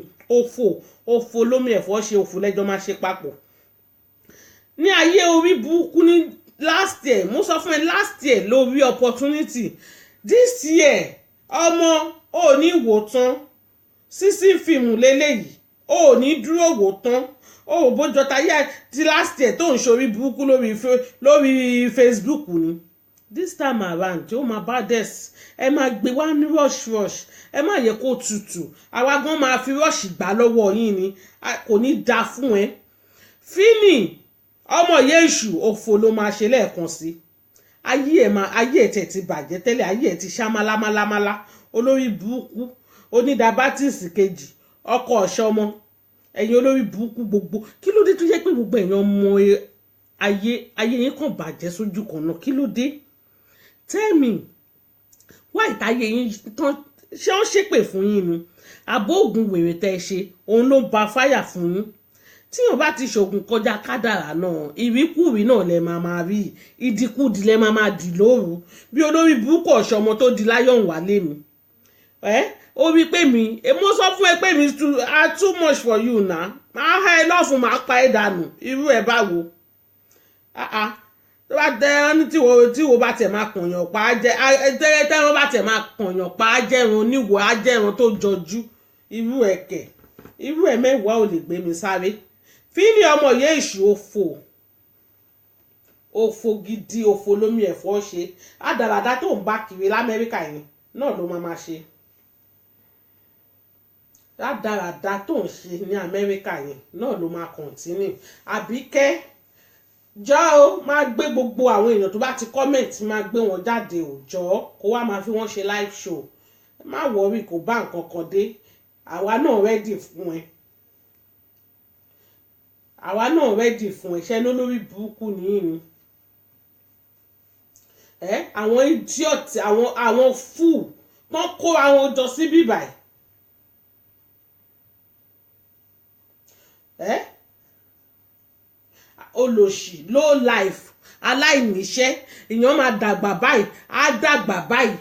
òfò lómi ẹ̀fọ́ ṣe òfò lẹ́jọ́ máa ṣe papọ̀ ní ayé orí burúkú ní last year mo sọ fún ẹ last year lórí opportunity this year ọmọ ò ní wò tán sísí fíìmù lélẹ́yìí ò ní dúró wò tán ó bójọ táyà ti last year tó ń ṣorí burúkú lórí Facebook ni this time around tí ó máa bá dẹ́s ẹ máa gbé wá ní rush ẹ má yẹ kó tutù àwa gan máa fi rush gbà lọ́wọ́ yín ni kò ní da fún ẹ Fini ọmọ Yéṣù òfò ló máa ṣe lẹ́ẹ̀kan sí ayé ẹ̀ tẹ̀ ti bàjẹ́ tẹ́lẹ̀ ayé ẹ̀ ti ṣá málámálámálá olórí burúkú onídàbátìsì kejì ọkọ ọ̀ṣọ́mọ ẹ̀yin olórí burúkú gbogbo kí ló dé tó yẹ pé gbogbo èèyàn mọ ayé yín kàn bàjẹ́ sójú kan náà kí ló dé tell me why ìtayé yín tán ṣé wọ́n ṣépè fún yín ni àbó ògùn wèrè tẹ́ ẹ ṣe òun ló ba fáyà fún yín tí yóò bá ti ṣògùn kọjá kádàrá náà ìríkùrí náà lẹ máa rí ìdíkùdí lẹ máa dì lóru bí olórí burúkú ọ̀ṣọ́mọ tó di láyọ̀ ń wálé mi ó wí pé mi mo sọ fún ẹ pé mi too much for you na máa ha ẹ lọ́fun máa pa ẹ dànù irú ẹ báwo tó bá tẹ ẹ ní tí wo bá tẹ máa pọ̀nyàn pa á jẹ tẹ wọn bá tẹ máa pọ̀nyàn pa á jẹun oníwò á jẹun tó jọjú irú ẹ kẹ irú ẹ mẹ́wàá ò lè gbé mi sáré Fini ọmọ Yéṣù òfò gidi òfò lómi ẹ̀fọ́ ṣe àdàràdà tó ń bá kiri l'Amẹ́ríkà yẹn náà ló máa ṣe àdàràdà tó ń ṣe ní Amẹ́ríkà yẹn náà ló máa kọ̀ntínú Àbíkẹ́ jọ́ ó máa gbé gbogbo àwọn èèyàn tó bá ti kọ́mẹ̀ntì máa gbé wọn jáde òòjọ́ kó wá máa fi wọ́n ṣe live show má wọrí kò bá nǹkan kan dé àwa náà rẹ́dì fún ẹ iṣẹ́ lólórí burúkú nìyí ni àwọn idiot àwọn fool wọ́n kó àwọn jọ sí bíbáyìí olòṣì low life aláìníṣẹ́ èèyàn máa dàgbà báyìí á dàgbà báyìí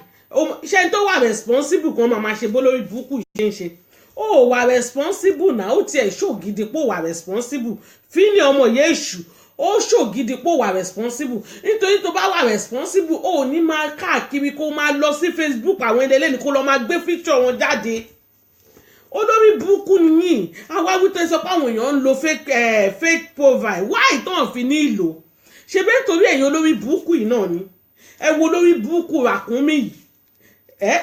iṣẹ́ tó wà responsible kan máa ṣe bó lórí burúkú ṣe ń ṣe ó wà responsible náà ó tiẹ̀ ṣògidì pò wà responsible Fini ọmọ Yéṣù ó ṣògidì pò wà responsible nítorí tó bá wà responsible ó ní máa káàkiri kó máa lọ sí Facebook àwọn ẹlẹ́ni kó lọ máa gbé picture wọn jáde olórí burúkú nìyí àwa wípé sọ pé àwọn èèyàn ń lo fake profile why tán fi ní ìlò ṣe bẹ́ẹ̀ torí ẹ̀yin olórí burúkú yìí náà ni ẹ wo olórí burúkú ràkúnmí yìí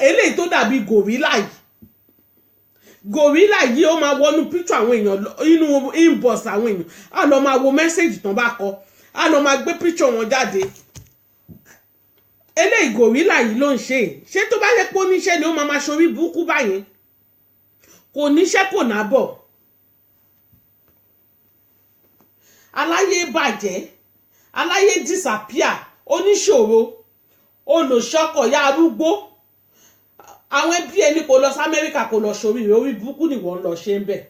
eléyìí tó dàbí gorilla yìí ó máa wọnú picture àwọn èèyàn inú inbox àwọn èèyàn á lọ máa wo message tán bá kọ á lọ máa gbé picture wọn jáde eléyìí gorilla yìí ló ń ṣe tó bá yẹ pé oníṣẹ́ ni ó máa ṣorí burúkú báyẹn kò níṣẹ́ kò nábọ̀ aláyé bàjẹ́ aláyé disappear oníṣòro olùṣọ́kọ̀ ya arúgbó àwọn ẹbí ẹni kò lọ sí Amẹ́ríkà kò lọ sórí orí burúkú ni wọ́n lọ ṣe ń bẹ̀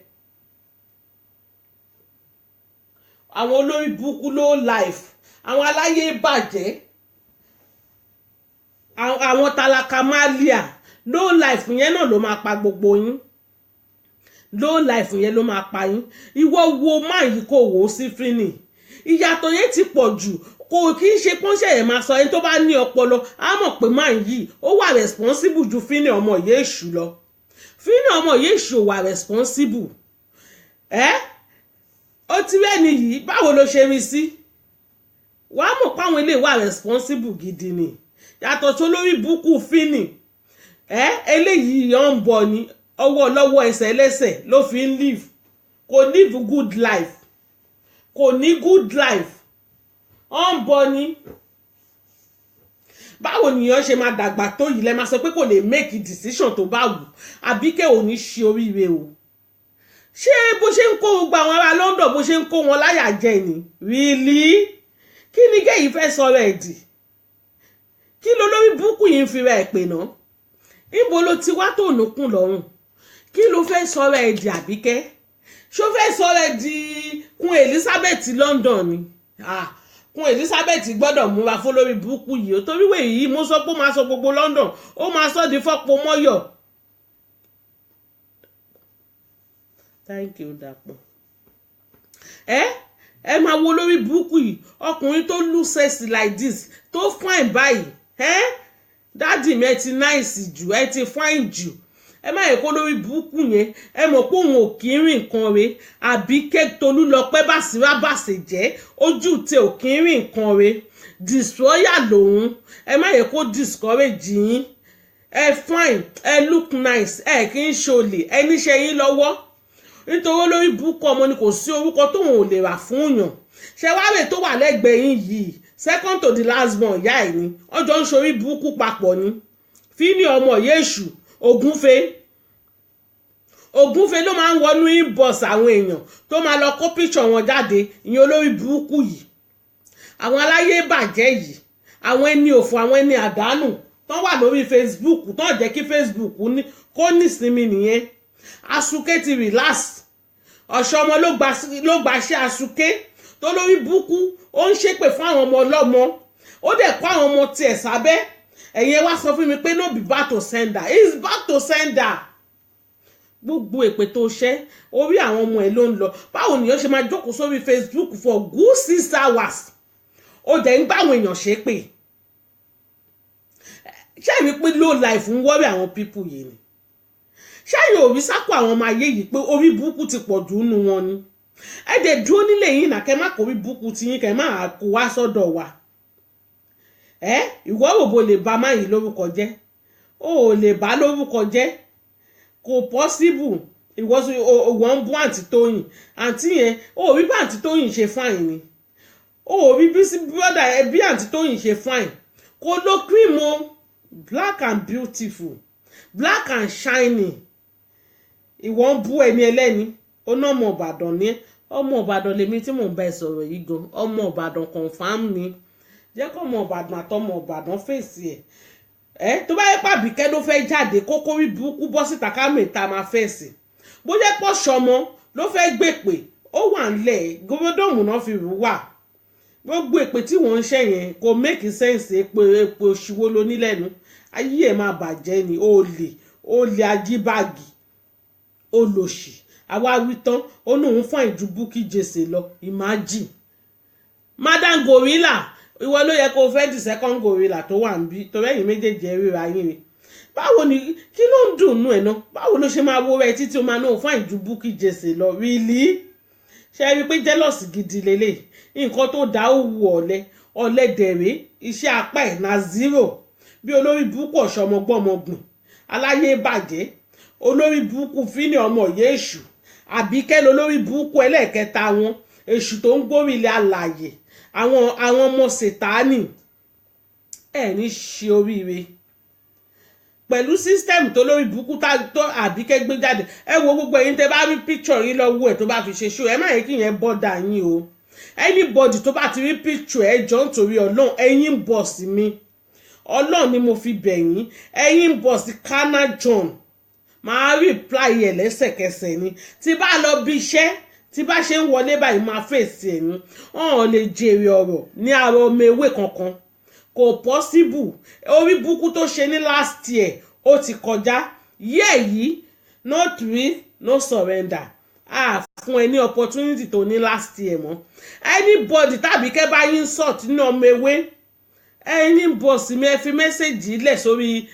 àwọn olórí burúkú low life àwọn aláyé bàjẹ́ àwọn tálákà máàlíà low life yẹn náà ló máa pa gbogbo yín low life yẹn ló máa pa yín ìwọ wo máa yìí kò wò ó sí Fini ìyàtọ̀ yẹn ti pọ̀ jù kò kí ń ṣe pọ́nṣẹ́ yẹn máa sọ ẹni tó bá ní ọpọlọ á mọ̀ pé máa yìí ó wà responsible ju Fini ọmọ Yéṣù lọ Fini ọmọ Yéṣù wà responsible ó ti rẹ́ni yìí báwo ló ṣe rí sí wàá mọ̀ páwọn ilé wà responsible gidi ni yàtọ̀ tó lórí búkú Fini eléyìí yọ̀ ń bọ̀ ni ọwọ́ lọ́wọ́ ẹsẹ̀ ẹlẹ́sẹ̀ ló fi ń live kò live good life kò ní good life ó ń bọ̀ ni báwo nìyàn ṣe máa dàgbà tó yìí lẹ́ máa sọ pé kò lè make decision tó bá wù Àbíkẹ́ ò ní ṣe oríire o ṣé bó ṣe ń kó gbogbo àwọn ará London bó ṣe ń kó wọn láyà jẹ ni really kí ni gẹ́yìí fẹ́ sọ̀rọ̀ ẹ̀ dì kí ló lórí búkú yìí ń fi ra ẹ̀ pè náà níbo ló ti wá tó nùkún lọ́rùn kí ló fẹ́ sọ̀rọ̀ ẹ̀ dì Àbíkẹ́ ṣó fẹ́ sọ̀rọ̀ ẹ̀ dì Queen Elizabeth London ni Queen Elizabeth gbọ́dọ̀ múra fún lórí búkú yìí ó torí wèé yìí mo sọ pé ó máa sọ gbogbo London ó máa sọ di fọ́pọ̀ mọ́yọ̀. Thank you Dàpọ̀ ẹ máa wo lórí búkú yìí ọkùnrin tó look sexy like this tó fine báyìí dáàdì mi ẹ ti nice jù ẹ ti fine jù ẹ má yẹ kó lórí búkú yẹn ẹ mọ̀ pé òun ò kí ń rìn nǹkan re Àbíkẹ́ Tolúlọpẹ́ Bàsírá Bàṣẹ̀jẹ́ ojú tẹ ò kí ń rìn nǹkan re destroyer lòun ẹ má yẹ kó discourage yín ẹ fine ẹ look nice ẹ kì í ṣolè ẹ níṣẹ́ yín lọ́wọ́ nítorí olórí burúkú ọmọ ni kò sí orúkọ tóun ò lè rà fún yàn. Ṣé wá rè tó wà lẹ́gbẹ̀ẹ́ yín yìí second to the last born ìyá ẹ̀ ni ọjọ́ ń ṣorí burúkú papọ̀ ni. Fíní ọmọ Yéṣù Ògúnfe ló máa ń wọnú inbox àwọn èèyàn tó máa lọ kó picture wọn jáde, ìyẹn olórí burúkú yìí. Àwọn aláyé bàjẹ́ yìí, àwọn ẹni òfò, àwọn ẹni àdánù tó wà lórí Facebook tó jẹ́ kí Facebook kó nísinmi nìyẹn. Asuke ti relax. Ọ̀ṣọ́mọ ló gbaṣẹ́ Asuke tó lórí burúkú ó ń ṣépè fún àwọn ọmọ ọlọ́mọ, ó dẹ̀ kó àwọn ọmọ tiẹ̀ sábẹ́. Ẹ̀yin wá sọ fún mi pé no be back to sender, it's back to sender. Gbogbo èpè tó ṣẹ́ orí àwọn ọmọ ẹ̀ ló ń lọ. Báwo nìyẹn ṣe máa jókòó sórí Facebook for good 6 hours ó dẹ̀ ń bá àwọn èèyàn ṣépè? Ṣé ìwé pé low life ń wọ́rí àwọn people yìí ni? Ṣé yóò rí sápò àwọn ọmọ ayé yìí pé orí burúkú ti pọ̀ jù nínú wọn ni? Ẹ dẹ̀ dúró nílé yín náà kẹ́ má kó orí burúkú ti yín kẹ́ má kó wá sọ́dọ̀ wa. Ìwọ òbò lè ba máyì lórúkọ jẹ́, ó lè bá lórúkọ jẹ́, kò possible. Ìwọ ń bú àǹtí Tóyìn, àǹtí yẹn ó rí bí àǹtí Tóyìn ṣe fine ni, ó rí bí brother ẹ bí àǹtí Tóyìn ṣe fine. Kò lo cream o, black and beautiful, black and shiny. Ìwọ ń bú ẹni ẹlẹ́ni, ó ná ọmọ Ìbàdàn ni ọmọ Ìbàdàn lèmi tí mò ń bá ẹ sọ̀rọ̀ yìí gan, ọmọ Ìbàdàn confam ni. Jẹ́ kó ọmọ Ìbàdàn àtọmọ Ìbàdàn fèsì ẹ̀. Tó bá yẹ pàbíkẹ́ ló fẹ́ jáde kókó rí burúkú bọ́ síta ká mẹ́ta máa fèsì. Bó jẹ́ pọ̀ ṣọmọ ló fẹ́ gbèpè ó wà ńlẹ̀ gómọdọ́mù náà fi rú wà. Gbogbo èpè tí wọ́n ń ṣe yẹn kò make sense. Èpè òṣìwò ló nílẹ̀nu, ayé ẹ̀ máa bàjẹ́ ni. Olè ajíbàgì olòṣì àwa wí tán ó ní òun fún ìjú Bukky Jesse lọ. Imagine Madam Gorilla, ìwọ ló yẹ kó fẹ́ di second gorilla tó wà ń bí torí ẹ̀yin méjèèjì ẹ ríra yín ni. Báwo ni kí ló ń dùn nú ẹ̀ náà? Báwo ló ṣe máa wo rẹ títí o máa náà fún ìjú Bukky Jesse lọ? Really? Ṣé ẹ rí pé jealous gidi lélẹ̀? Nǹkan tó dá ó wu ọ̀lẹ dẹ̀rẹ́, iṣẹ́ apá ẹ̀ na zero. Bí olórí burúkú ọ̀ṣọ́mọ gbọ́mọgbìn aláyé bàjẹ́, olórí burúkú Fíní ọmọ Yéṣù, Àbíkẹ́ lolórí burúkú ẹlẹ́ẹ̀kẹta wọn, èṣù tó ń gbórí ilẹ̀ alààyè, àwọn ọmọ Sètánì. Ẹ ní ṣe oríire pẹ̀lú system tó lórí burúkú tó Àbíkẹ́ gbé jáde. Ẹ wo gbogbo ẹ̀yin tẹ́ bá rí picture yín lọ́wọ́ ẹ̀ tó bá fi ṣe show, ẹ má yẹ kí yẹn bọ́dà yín o. Anybody tó bá ti rí picture ẹ jọ nítorí Ọlọ́run, ẹ̀yin boss mi, Ọlọ́run ni mo fi bẹ̀ yín, ẹ̀yin boss Kana John, máa reply ẹ̀ lẹ́sẹ̀kẹsẹ̀ ni. Tí bá lọ bí iṣẹ́, tí bá ṣe ń wọlé báyìí máa fèsì ẹ̀ ní. Ọ̀n lè jèrè ọ̀rọ̀ ní ara ọmọ ewé kankan, kò possible. Orí burúkú tó ṣe ní last year ó ti kọjá. Year yìí no thrill no surrender. Fún ẹ ní opportunity tó ní last year mọ́. Anybody tàbí kẹ́ bá yín sort ní ọmọ ewé, ẹni boss mi ẹ fi message lẹ̀ sórí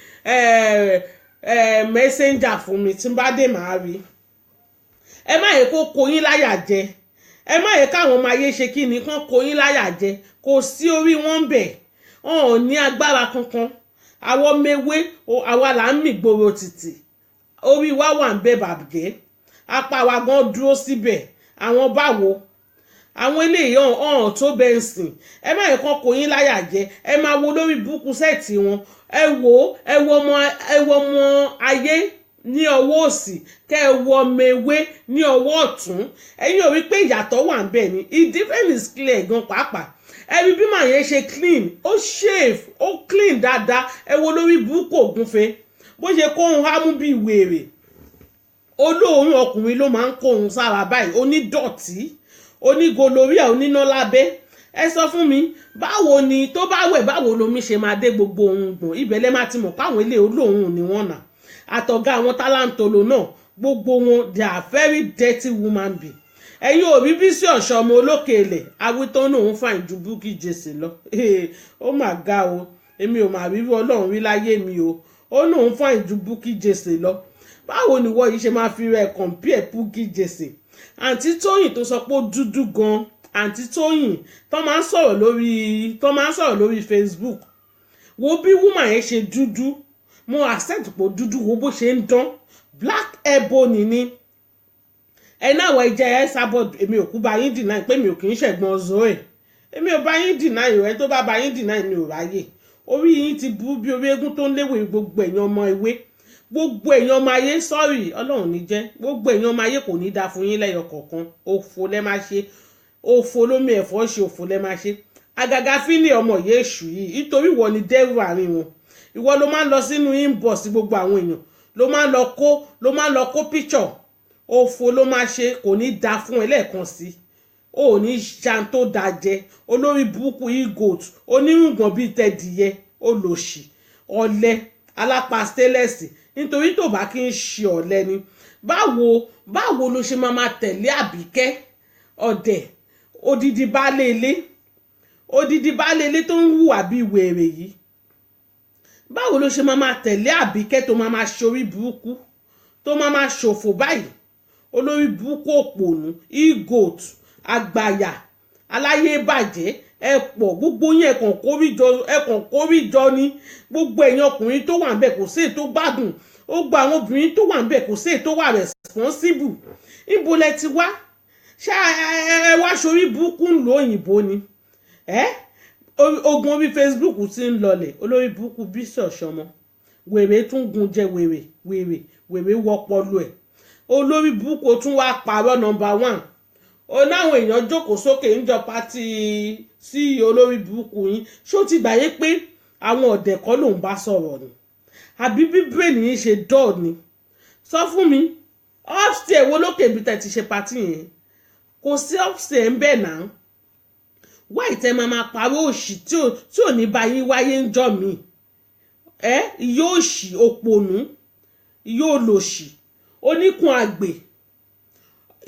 messenger fún mi tí n bá dé màá rí. Ẹ má yẹ kó kó yín láyà jẹ, ẹ má yẹ káwọn ọmọ ayé ṣe kí ni kán kó yín láyà jẹ. Kò sí orí wọn bẹ̀, wọn ò ní agbára kankan. Àwọn ọmọ ewé àwa là ń mì gbòòrò títì, orí wa wà ń bẹ bàbẹ́, apá wa gan dúró síbẹ̀. Àwọn báwo àwọn eléyìí ọ̀hún tó bẹ́ẹ̀ sìn. Ẹ má yẹ kán kó yín láyà jẹ. Ẹ máa wo lórí búkú sẹ́ẹ̀tì wọn. Ẹ wo ọmọ ayé ní ọwọ́ òsì, kẹ́ ẹ wo ọmọ ewé ní ọwọ́ ọ̀tún. Ẹ̀yin ò rí pé ìyàtọ̀ wà ń bẹ ni. The difference is clear gan pàápàá. Ẹ rí bí màá yẹn ṣe clean, ó shave, ó clean dáadáa. Ẹ wo lórí búkú Ògúnfe bó ṣe kó ohun hámú bí wèrè. Olóòórùn ọkùnrin ló máa ń kó ohun sára báyìí, onídọ̀tí, onígoloríà, oníná lábẹ́. Ẹ sọ fún mi, báwo ni tó bá wẹ̀ báwo lomi ṣe máa dé gbogbo ohun gbọ̀n? Ibẹ̀ lẹ́ máa ti mọ̀ páwọn ilé olóòórùn ni wọ́n nà. Àtọ̀gá àwọn tálántolo náà gbogbo wọn, they are very dirty woman be. Ẹ̀yin ò rí Bísí Ọ̀ṣọ́mọ olókè ilẹ̀ awítọ́ náà ń fàìn ju Bukky Jesse lọ. Ó mà ga o, èmi ò mà rí Ọlọ́run rí láyé mi o. Ó náà ń fàìn ju Bukky Jesse lọ. Báwo ni wọ́n yìí ṣe máa fi rẹ̀ compare Bukky Jesse? Àǹtí Tóyìn tó sọ pé ó dúdú gan, àǹtí Tóyìn tó máa ń sọ̀rọ̀ lórí Facebook. Wo bí woman yẹn ṣe dúdú, mo accept pé dúdú, wo bó ṣe ń dán. Black ebony ni. ẹ náà wọ ẹjẹ ẹ sábọ èmi ò kú bá yín dìnnà pé mi ò kì í ṣẹ̀gbọ́n Zoe èmi ò bá yín dìnnà ìwẹ tó bá yín dìnnà mi ò ráyè orí yín ti burú bí orí eégún tó ń léwé gbogbo èèyàn ọmọ ewé gbogbo èèyàn ọmọ ayé sọ́ọ̀rì ọlọ́run ní jẹ́ gbogbo èèyàn ọmọ ayé kò ní dáa fún yín lẹ́yọ kọ̀ọ̀kan òfò lẹ́ máa ṣe òfò lómi ẹ̀fọ́ ṣe òfò lẹ́ máa ṣe àgàgà fílẹ̀ ọmọ yéṣù yìí nítorí ìwọ ni dẹ́rù àárín wọn ìwọ ló máa ń lọ sínú inbox gbogbo àwọn èèyàn ló máa ń lọ kó picture òfò ló máa ṣe kò ní dáa fún ẹ lẹ́ẹ̀kan sí ò ní ṣan tó dáa jẹ olórí burúkú egot onírùngbọ̀n bíi tẹ̀díyẹ olòṣì ọ̀lẹ alápá stainless nítorí tó bá kí ń ṣe ọ̀lẹ ni báwo ló ṣe máa tẹ̀lé Àbíkẹ́ ọ̀dẹ̀ odidi baálé ilé tó ń hùwà bíi wèrè yìí báwo ló ṣe máa tẹ̀lé Àbíkẹ́ tó máa ṣorí burúkú tó máa ṣòfò báyìí olórí burúkú òpònú egot àgbàyà aláyébàjẹ́ ẹ pọ̀ gbogbo yín ẹ̀kàn kórìjọ ni gbogbo èèyàn ọkùnrin tó wà níbẹ̀ kò sí èyí tó gbádùn ó gba àwọn obìnrin tó wà níbẹ̀ kò sí èyí tó wà responsible níbo lẹ ti wá ṣé ẹ wá sórí burúkú ńlò òyìnbó ni ogun orí Facebook ti ń lọlẹ̀ olórí burúkú Bísí Ọ̀ṣọ́mọ wèrè tún gun jẹ wèrè wọpọlọ ẹ̀ olórí burúkú tún wá parọ́ #1 ó náwọn èèyàn jókòó sókè ń jọ pátì sí olórí burúkú yín ṣó ti gbàyé pé àwọn ọ̀dẹ̀ kọ́ lòun bá sọ̀rọ̀ ni àbí bíbélì yín ṣe dọ́ọ̀ ni sọ fún mi upstairs wo lókè ibi tẹ́ ti ṣe pátì yẹn kò sí upstairs ń bẹ̀ náà wá ìtẹ́ máa parọ́ òṣì tí ò ní bá yín wáyé ń jọ mí yóò ṣì òpònú yóò lòṣì oníkun àgbè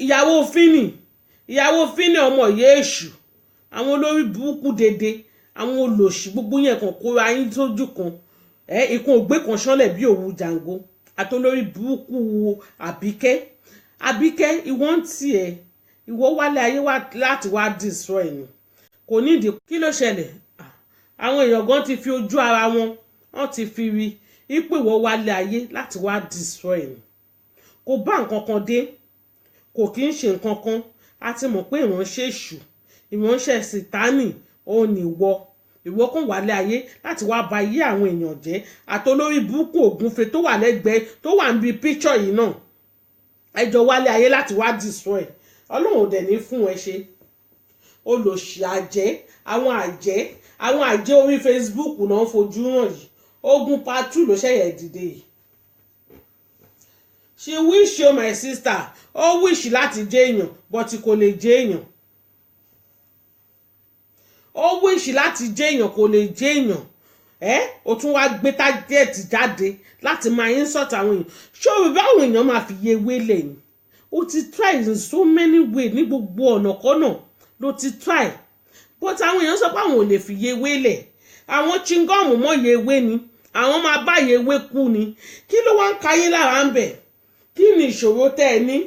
ìyàwó fínì ọmọ yéèṣù àwọn olórí burúkú dédé àwọn olòṣì gbogbo yẹn kan kóra yín sójú kan ikùn ògbé kan ṣánlẹ̀ bí òwú jàǹgó àti olórí burúkú Àbíkẹ́ ìwọ ń tiẹ̀ ìwọ wálé ayé láti wá destroy ni kò nídìí kí ló ṣẹlẹ̀ àwọn èèyàn gan ti fi ojú ara wọn ti fi rí ipò ìwọ wálé ayé láti wá destroy ni kò bá nǹkan kan dé kò kí ń ṣe nǹkan kan a ti mọ̀ pé ìránṣẹ́ èṣù ìránṣẹ́ sítánì ó ní ìwọ kàn wálé ayé láti wá ba ayé àwọn èèyàn jẹ́ àtolórí burúkú ògúnfe tó wà lẹ́gbẹ̀ẹ́ tó wà níbi píkṣọ̀ yìí náà ẹjọ́ wálé ayé láti wá destroy ọlọ́run ò dẹ̀ ní fún ẹ ṣe olòṣì àwọn àjẹ́ orí Facebook náà fojú hàn yìí ogun part 2 ló ṣẹ̀yẹ̀ dìde yìí. She wish you my sister ó wish láti jẹ́ èèyàn but kò lè jẹ́ èèyàn ó wish láti jẹ́ èèyàn kò lè jẹ́ èèyàn ó tún wá gbé tájẹ́ẹ̀tì jáde láti máa insult àwọn èèyàn ṣòro báwọn èèyàn máa fi yé wélẹ̀ ni ó ti try in so many ways ní gbogbo ọ̀nà kọ́nà ló ti try but àwọn èèyàn sọ pé àwọn ò lè fi yé wélẹ̀ àwọn chingom mọ́ yé wé ni àwọn máa bá yé wé kú ni kí ló wá ń kayé lára ń bẹ̀ kí ni ìṣòro tẹ́ ẹ ní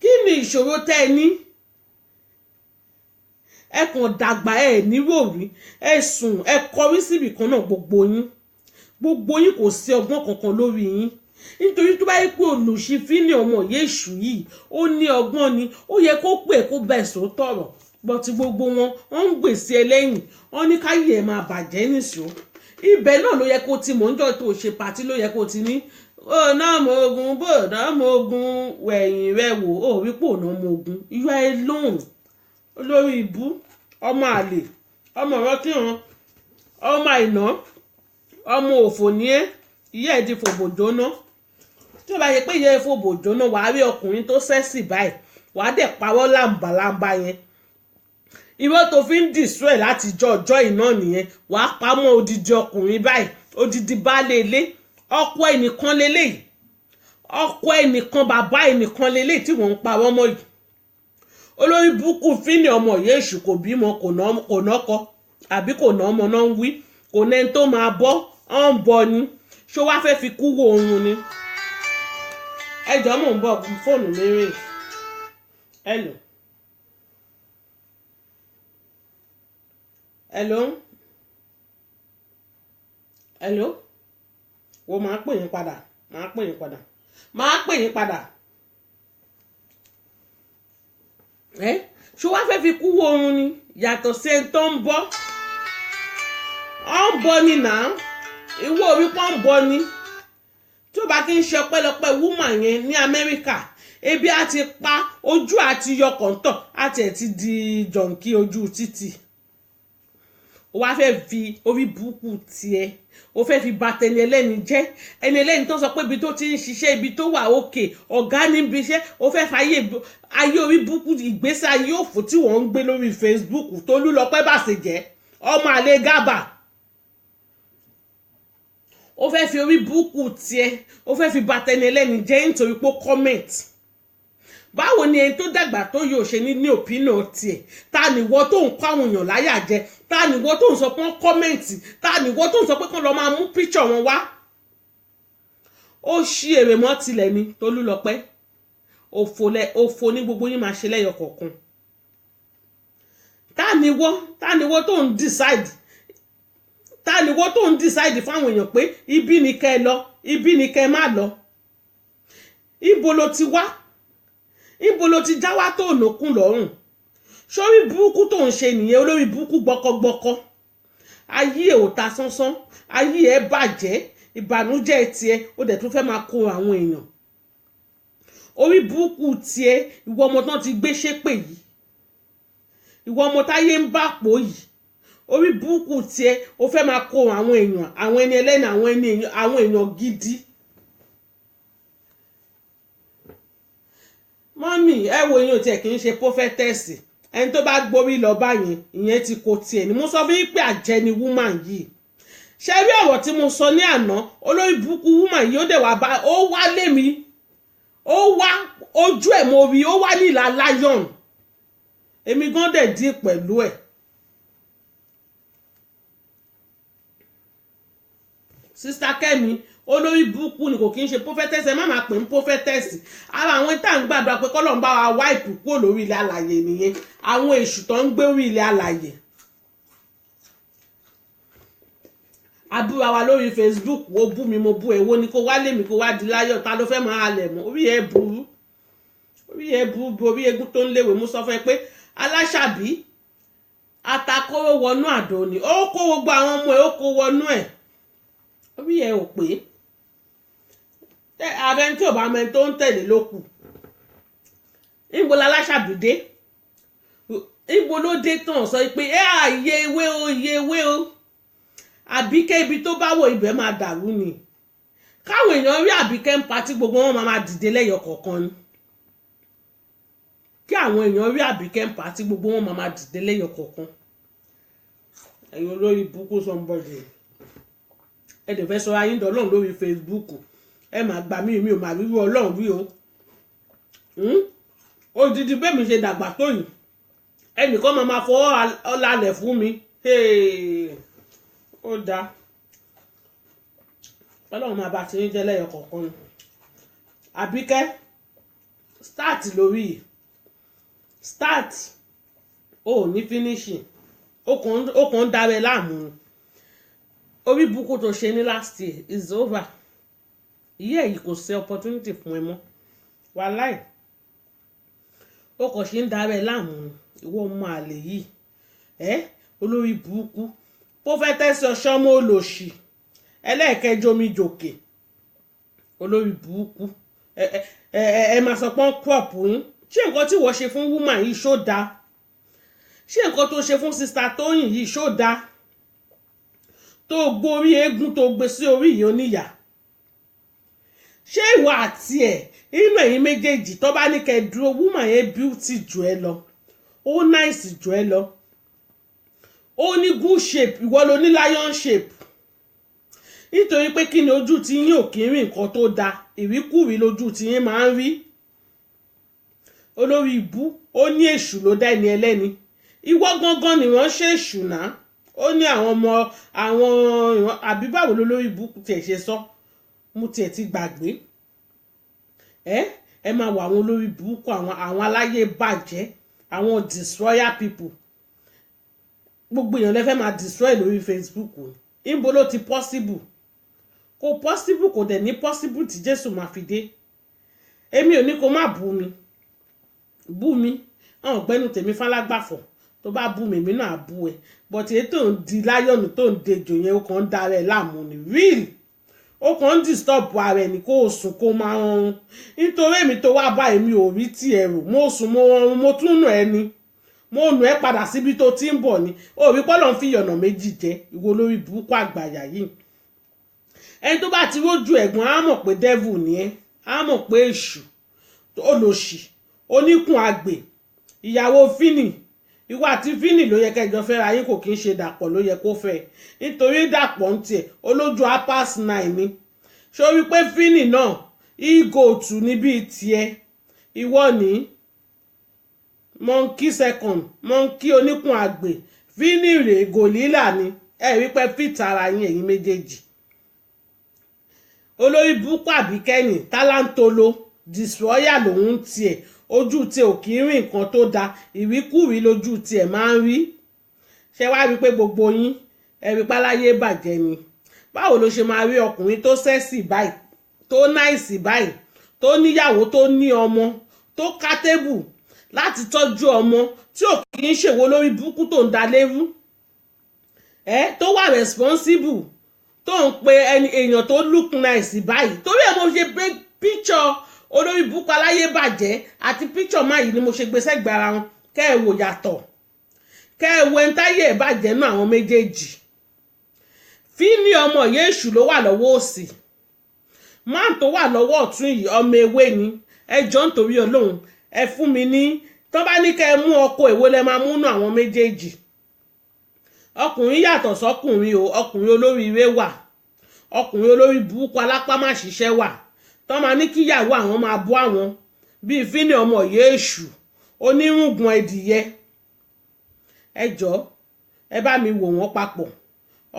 kí ni ìṣòro tẹ́ ẹ ní ẹ kàn dàgbà ẹ níròrí ẹ sùn ẹ kọrí síbì kan náà gbogbo yín kò sí ọgbọ́n kankan lórí yín nítorí tó bá yẹ pé olùṣífínì ọmọ yéṣù yìí ó ní ọgbọ́n ni ó yẹ kó pè kó bẹ̀ sọ tọ̀rọ̀ bọ́tí gbogbo wọn ń gbèsè ẹlẹ́yìn wọn ní káyé ẹ̀ máa bàjẹ́ nìṣó ibẹ̀ náà ló yẹ kó ti mọ̀ níjọ́ tó ṣe pàtí ló yẹ kó ti ní náà mo ogun wẹ̀yìn rẹ wò ó rí pò náà mo ogun you are alone olórí ìbú ọmọ àlè ọmọ ọ̀rọ̀ kíran ọmọ àìná ọmọ òfò ní ìyá ẹ̀ ti fòbò jóná tí ó bá yẹ pé ìyá ẹ̀ fòbò jóná wàá rí ọkùnrin tó sẹ́sì báyìí wàá dẹ̀ pawọ́ làǹbàlàǹbà yẹn ìwọ tó fi ń destroy láti ọjọ́ iná nìyẹn wàá pamọ́ odidi ọkùnrin báyìí odidi baálé ilé ọkọ ẹnìkan lélẹ́yìí ọkọ ẹnìkan bàbá ẹnìkan lélẹ́yìí tí wọ́n ń parọ́ mọ́ yìí olórí burúkú fínì ọmọ yéṣù kò bímọ kò nọ́kọ àbí kò ná ọmọ náà ń wí kò nẹ́ni tó máa bọ́ ọ̀ ń bọ ni ṣó wá fẹ́ fi kú wo oorun ni ẹjọ́ mò ń bọ̀ fóònù mi rìn hello wo máa pè yín padà máa pè yín padà ṣé wàá fẹ́ fi kú wo oorun ni yàtọ̀ sí ẹni tó ń bọ́ ọ̀ ń bọ́ ni náà ìwọ orí pọ́n ń bọ́ ni tí ó bá kí ń ṣe ọpẹ́lọpẹ́ woman yẹn ní Amẹ́ríkà ebi á ti pa ojú àti yọkọ̀ntọ̀ àti ẹ̀ ti di jọ̀ǹkì ojú títì ó wá fẹ́ fi orí burúkú tiẹ̀ ó fẹ́ fi bà tẹni ẹlẹ́ni jẹ́ ẹni ẹlẹ́ni tó sọ pé ibi tó ti ń ṣiṣẹ́ ibi tó wà òkè ọ̀gá níbi iṣẹ́ ó fẹ́ fàyè ayé orí burúkú ìgbésí ayé òfò tí wọ́n ń gbé lórí Facebook Tolúlọpẹ́ Bàṣẹ̀jẹ́ ọmọ àlè Gábà ó fẹ́ fi orí burúkú tiẹ̀ ó fẹ́ fi bà tẹni ẹlẹ́ni jẹ́ nítorí pé ó comment báwo ni ẹni tó dàgbà tó yóò ṣe ní opinion tiẹ̀ ta nìwọ tó ń kọ́ àwọn èèyàn láyà jẹ ta nìwọ tó ń sọ pé wọ́n kọ́mẹ̀ntì ta nìwọ tó ń sọ pé kán lọ máa mú píṣọ̀ wọn wá ó ṣí èrè mọ́ tilẹ̀ ni Tolúlọpẹ́ òfò ní gbogbo yín máa ṣe lẹ́yọ kọ̀ọ̀kan ta nìwọ tó ń decide ta nìwọ tó ń decide fáwọn èèyàn pé ibi ni kẹ́ lọ ibi ni kẹ́ má lọ ibo ló ti wá ibo ló ti já wá tó ònàkùn lọ́rùn sórí burúkú tó ń ṣe nìyẹn olórí burúkú gbọkọgbọkọ ayé ẹ̀ ò ta sánsán ayé ẹ̀ bàjẹ́ ìbànújẹ́ tiẹ̀ ó dẹ̀ tún fẹ́ máa kó àwọn èèyàn orí burúkú tiẹ̀ ìwọ ọmọ tán ti gbé ṣépè yìí ìwọ ọmọ táyé ń bà pò yìí orí burúkú tiẹ̀ ó fẹ́ máa kó àwọn èèyàn àwọn ẹni ẹlẹ́ni àwọn èèyàn gidi. mọ́mì ẹ wo yín ò tiẹ̀ kì í ṣe prophetess ẹni tó bá gborí lọ báyìí ìyẹn ti kó tiẹ̀ ni mo sọ fún yín pé àjẹ́ ni woman yìí ṣe rí ọ̀rọ̀ tí mo sọ ní àná olórí burúkú woman yìí ó dẹ̀ wá bá ó wá lé mi ó wá ojú ẹ̀ mo rí ó wá nílà lion èmi gan dẹ̀ dín pẹ̀lú ẹ̀ Sister Kẹ́mi olórí burúkú ni kò kí ń ṣe prophetess ẹ má máa pè ń prophetess ara àwọn tá à ń gbàdúrà pé kọ́lọ́n bá wa wáìpù kúrò lórí ilẹ̀ alàyè nìyẹn àwọn èṣù tó ń gbé orí ilẹ̀ alàyè abúra wa lórí Facebook wo bú mi mo bú ẹ wo ni kó wá lé mi kó wá di láyọ̀ ta ló fẹ́ máa halẹ̀ mọ́ orí ẹ burú orí egun tó ń léwé mo sọ fún ẹ pé Aláṣàbí atakóró wọnú àdó ni ó kó gbogbo àwọn ọmọ ẹ ó kó wọnú ẹ orí ẹ ò pé ààrẹ tí ò bá mẹ tó ń tẹ̀lé ló kù níbo la Aláṣàbí dé níbo ló dé tán sọ pé iye ewé o Àbíkẹ́ ibi tó bá wò ibẹ̀ máa dàrú ni káwọn èèyàn rí Àbíkẹ́ ń patí gbogbo wọn máa dìde lẹ́yọ kọ̀ọ̀kan ni kí àwọn èèyàn rí Àbíkẹ́ ń patí gbogbo wọn máa dìde lẹ́yọ kọ̀ọ̀kan ẹ̀yin olórí burúkú somebody ẹ dẹ̀ fẹ́ sọ ayé dọ́lọ́run lórí Facebook ẹ máa gbà mí ò máa ríru ọlọ́run rí o odidi bẹ́ẹ̀ mi ṣe dàgbà tó yìí ẹnìkan máa fọwọ́ ọ̀làlẹ̀ fún mi ó dáa ọlọ́run máa bá ti ń jẹ́ lẹ́yọ kọ̀ọ̀kan ni Àbíkẹ́ start lórí start ó ní finishing ó kàn ń darẹ̀ láàmú orí burúkú tó ṣe ní last year is over iye yìí kò sí opportunity fún ẹ mọ́ wàláì ó kàn ṣe ń darẹ̀ láàmú ìwọ ọmọ àlè yìí olórí burúkú prophetess ọ̀ṣọ́mọ olòṣì ẹlẹ́ẹ̀kẹjọ mi jòkè olórí burúkú ẹ máa sọ pọ́n crop yín ṣé nǹkan tí wọ́n ṣe fún woman yìí ṣó dáa ṣé nǹkan tó ṣe fún Sister Tóyìn yìí ṣó dáa tó gborí eégún tó gbé sí orí yìí oníyà ṣé ìwọ àti ẹ̀ inú ẹ̀yin méjèèjì tó bá ní kẹ́ dúró woman yẹn beauty jù ẹ lọ ó nice jù ẹ lọ ó ní good shape ìwọ ló ní lion shape nítorí pé kí ni ojú tí yín ò kí ń rí nǹkan tó da ìríkùrí lójú tí yín máa ń rí olórí ìbú ó ní èṣù ló dá ẹni ẹlẹ́ni ìwọ gangan ni wọ́n ṣe èṣù náà ó ní àwọn ọmọ àwọn àbí báwo lólórí ìbú tiẹ̀ ṣe sọ mo tiẹ̀ ti gbàgbé ẹ máa wọ àwọn olórí burúkú àwọn aláyé bàjẹ́ àwọn destroyer people gbogbo èèyàn lẹ́fẹ̀ẹ́ máa destroy lórí Facebook níbo ló ti possible kò possible kò dẹ̀ ní possible tí Jésù máa fi dé èmi ò ní kó má bú mi àwọn ọ̀gbẹ́ni tèmi fálágbàfọ̀ tó bá bú mi èmi náà bú ẹ but èyí tó ń di láyọ̀nù tó ń dejò yẹn ó kàn ń darẹ̀ láàmú ni real ó kàn ń disturb ara ẹni kó o sùn kó máa rọrùn nítorí èmi tó wá bá èmi ò rí tiẹ̀ rò mo sùn mo rọrùn mo tún nù ẹni mo nù ẹ padà síbi tó ti ń bọ̀ ni ó rí pọ́lọ́ ń fi yọ̀nà méjì jẹ́ ìwọ lórí burúkú àgbàyà yìí ẹni tó bá ti rójú ẹ̀gbọ́n á mọ̀ pé devil ni ẹ́ á mọ̀ pé èṣù olòṣì oníkùn àgbè ìyàwó fínì ìwọ àti fínì ló yẹ kẹjọ fẹ́ra yín kò kí ń ṣe dàpọ̀ ló yẹ kó fẹ́ nítorí dàpọ̀ ń tiẹ̀ olójú apas 9 ni ṣó wí pé fínì náà ìgòtù ní bíi tiẹ̀ ìwọ ní monkey second monkey oníkùn àgbè fínì rè gòlílà ni ẹ rí pé fìtà ara yín ẹ̀yin méjèèjì olórí búkú àbíkẹ́yìn tálántolo destroyer lòun tiẹ̀ ojú tiẹ̀ ò kì í rí nǹkan tó da ìwíkúwìí lójú tiẹ̀ máa ń rí ṣé wàá rí pé gbogbo yín ẹ̀rí páláyé bàjẹ́ ni báwo ló ṣe máa rí ọkùnrin tó sẹ́sì báyìí tó náìsì báyìí tó níyàwó tó ní ọmọ tó ká tébù láti tọ́jú ọmọ tí ò kì í ṣèwọ lórí búkú tó ń da lérú tó wà responsible tó ń pe èèyàn tó look nice báyìí torí ẹ̀ mo ṣe gbé picture olórí búkú aláyé bàjẹ́ àti picture máa yìí ni mo ṣe gbé sẹ́gbẹ̀ẹ́ ara wọn kẹ́ ẹ wò yàtọ̀ kẹ́ ẹ wo ẹntáyé ẹ̀ bàjẹ́ náà àwọn méjèèjì fíní ọmọ yẹn èṣù ló wà lọ́wọ́ òsì máà tó wà lọ́wọ́ ọ̀tún yìí ọmọ ewé ni ẹ jọ ń torí Ọlọ́run ẹ fún mi ní tó bá ní kẹ́ ẹ mú ọkọ èwo lẹ máa múnú àwọn méjèèjì ọkùnrin yàtọ̀ sọ́kùnrin o ọkùnrin olóríire wà ọkùnrin olórí burúkú alápá má ṣiṣẹ́ wà tó máa ní kíyàwó àwọn máa bọ́ àwọn bíi fíní ọmọ yẹn èṣù onírùngbọ̀n ẹdìyẹ ẹ jọ ẹ bá mi wò wọ́n papọ̀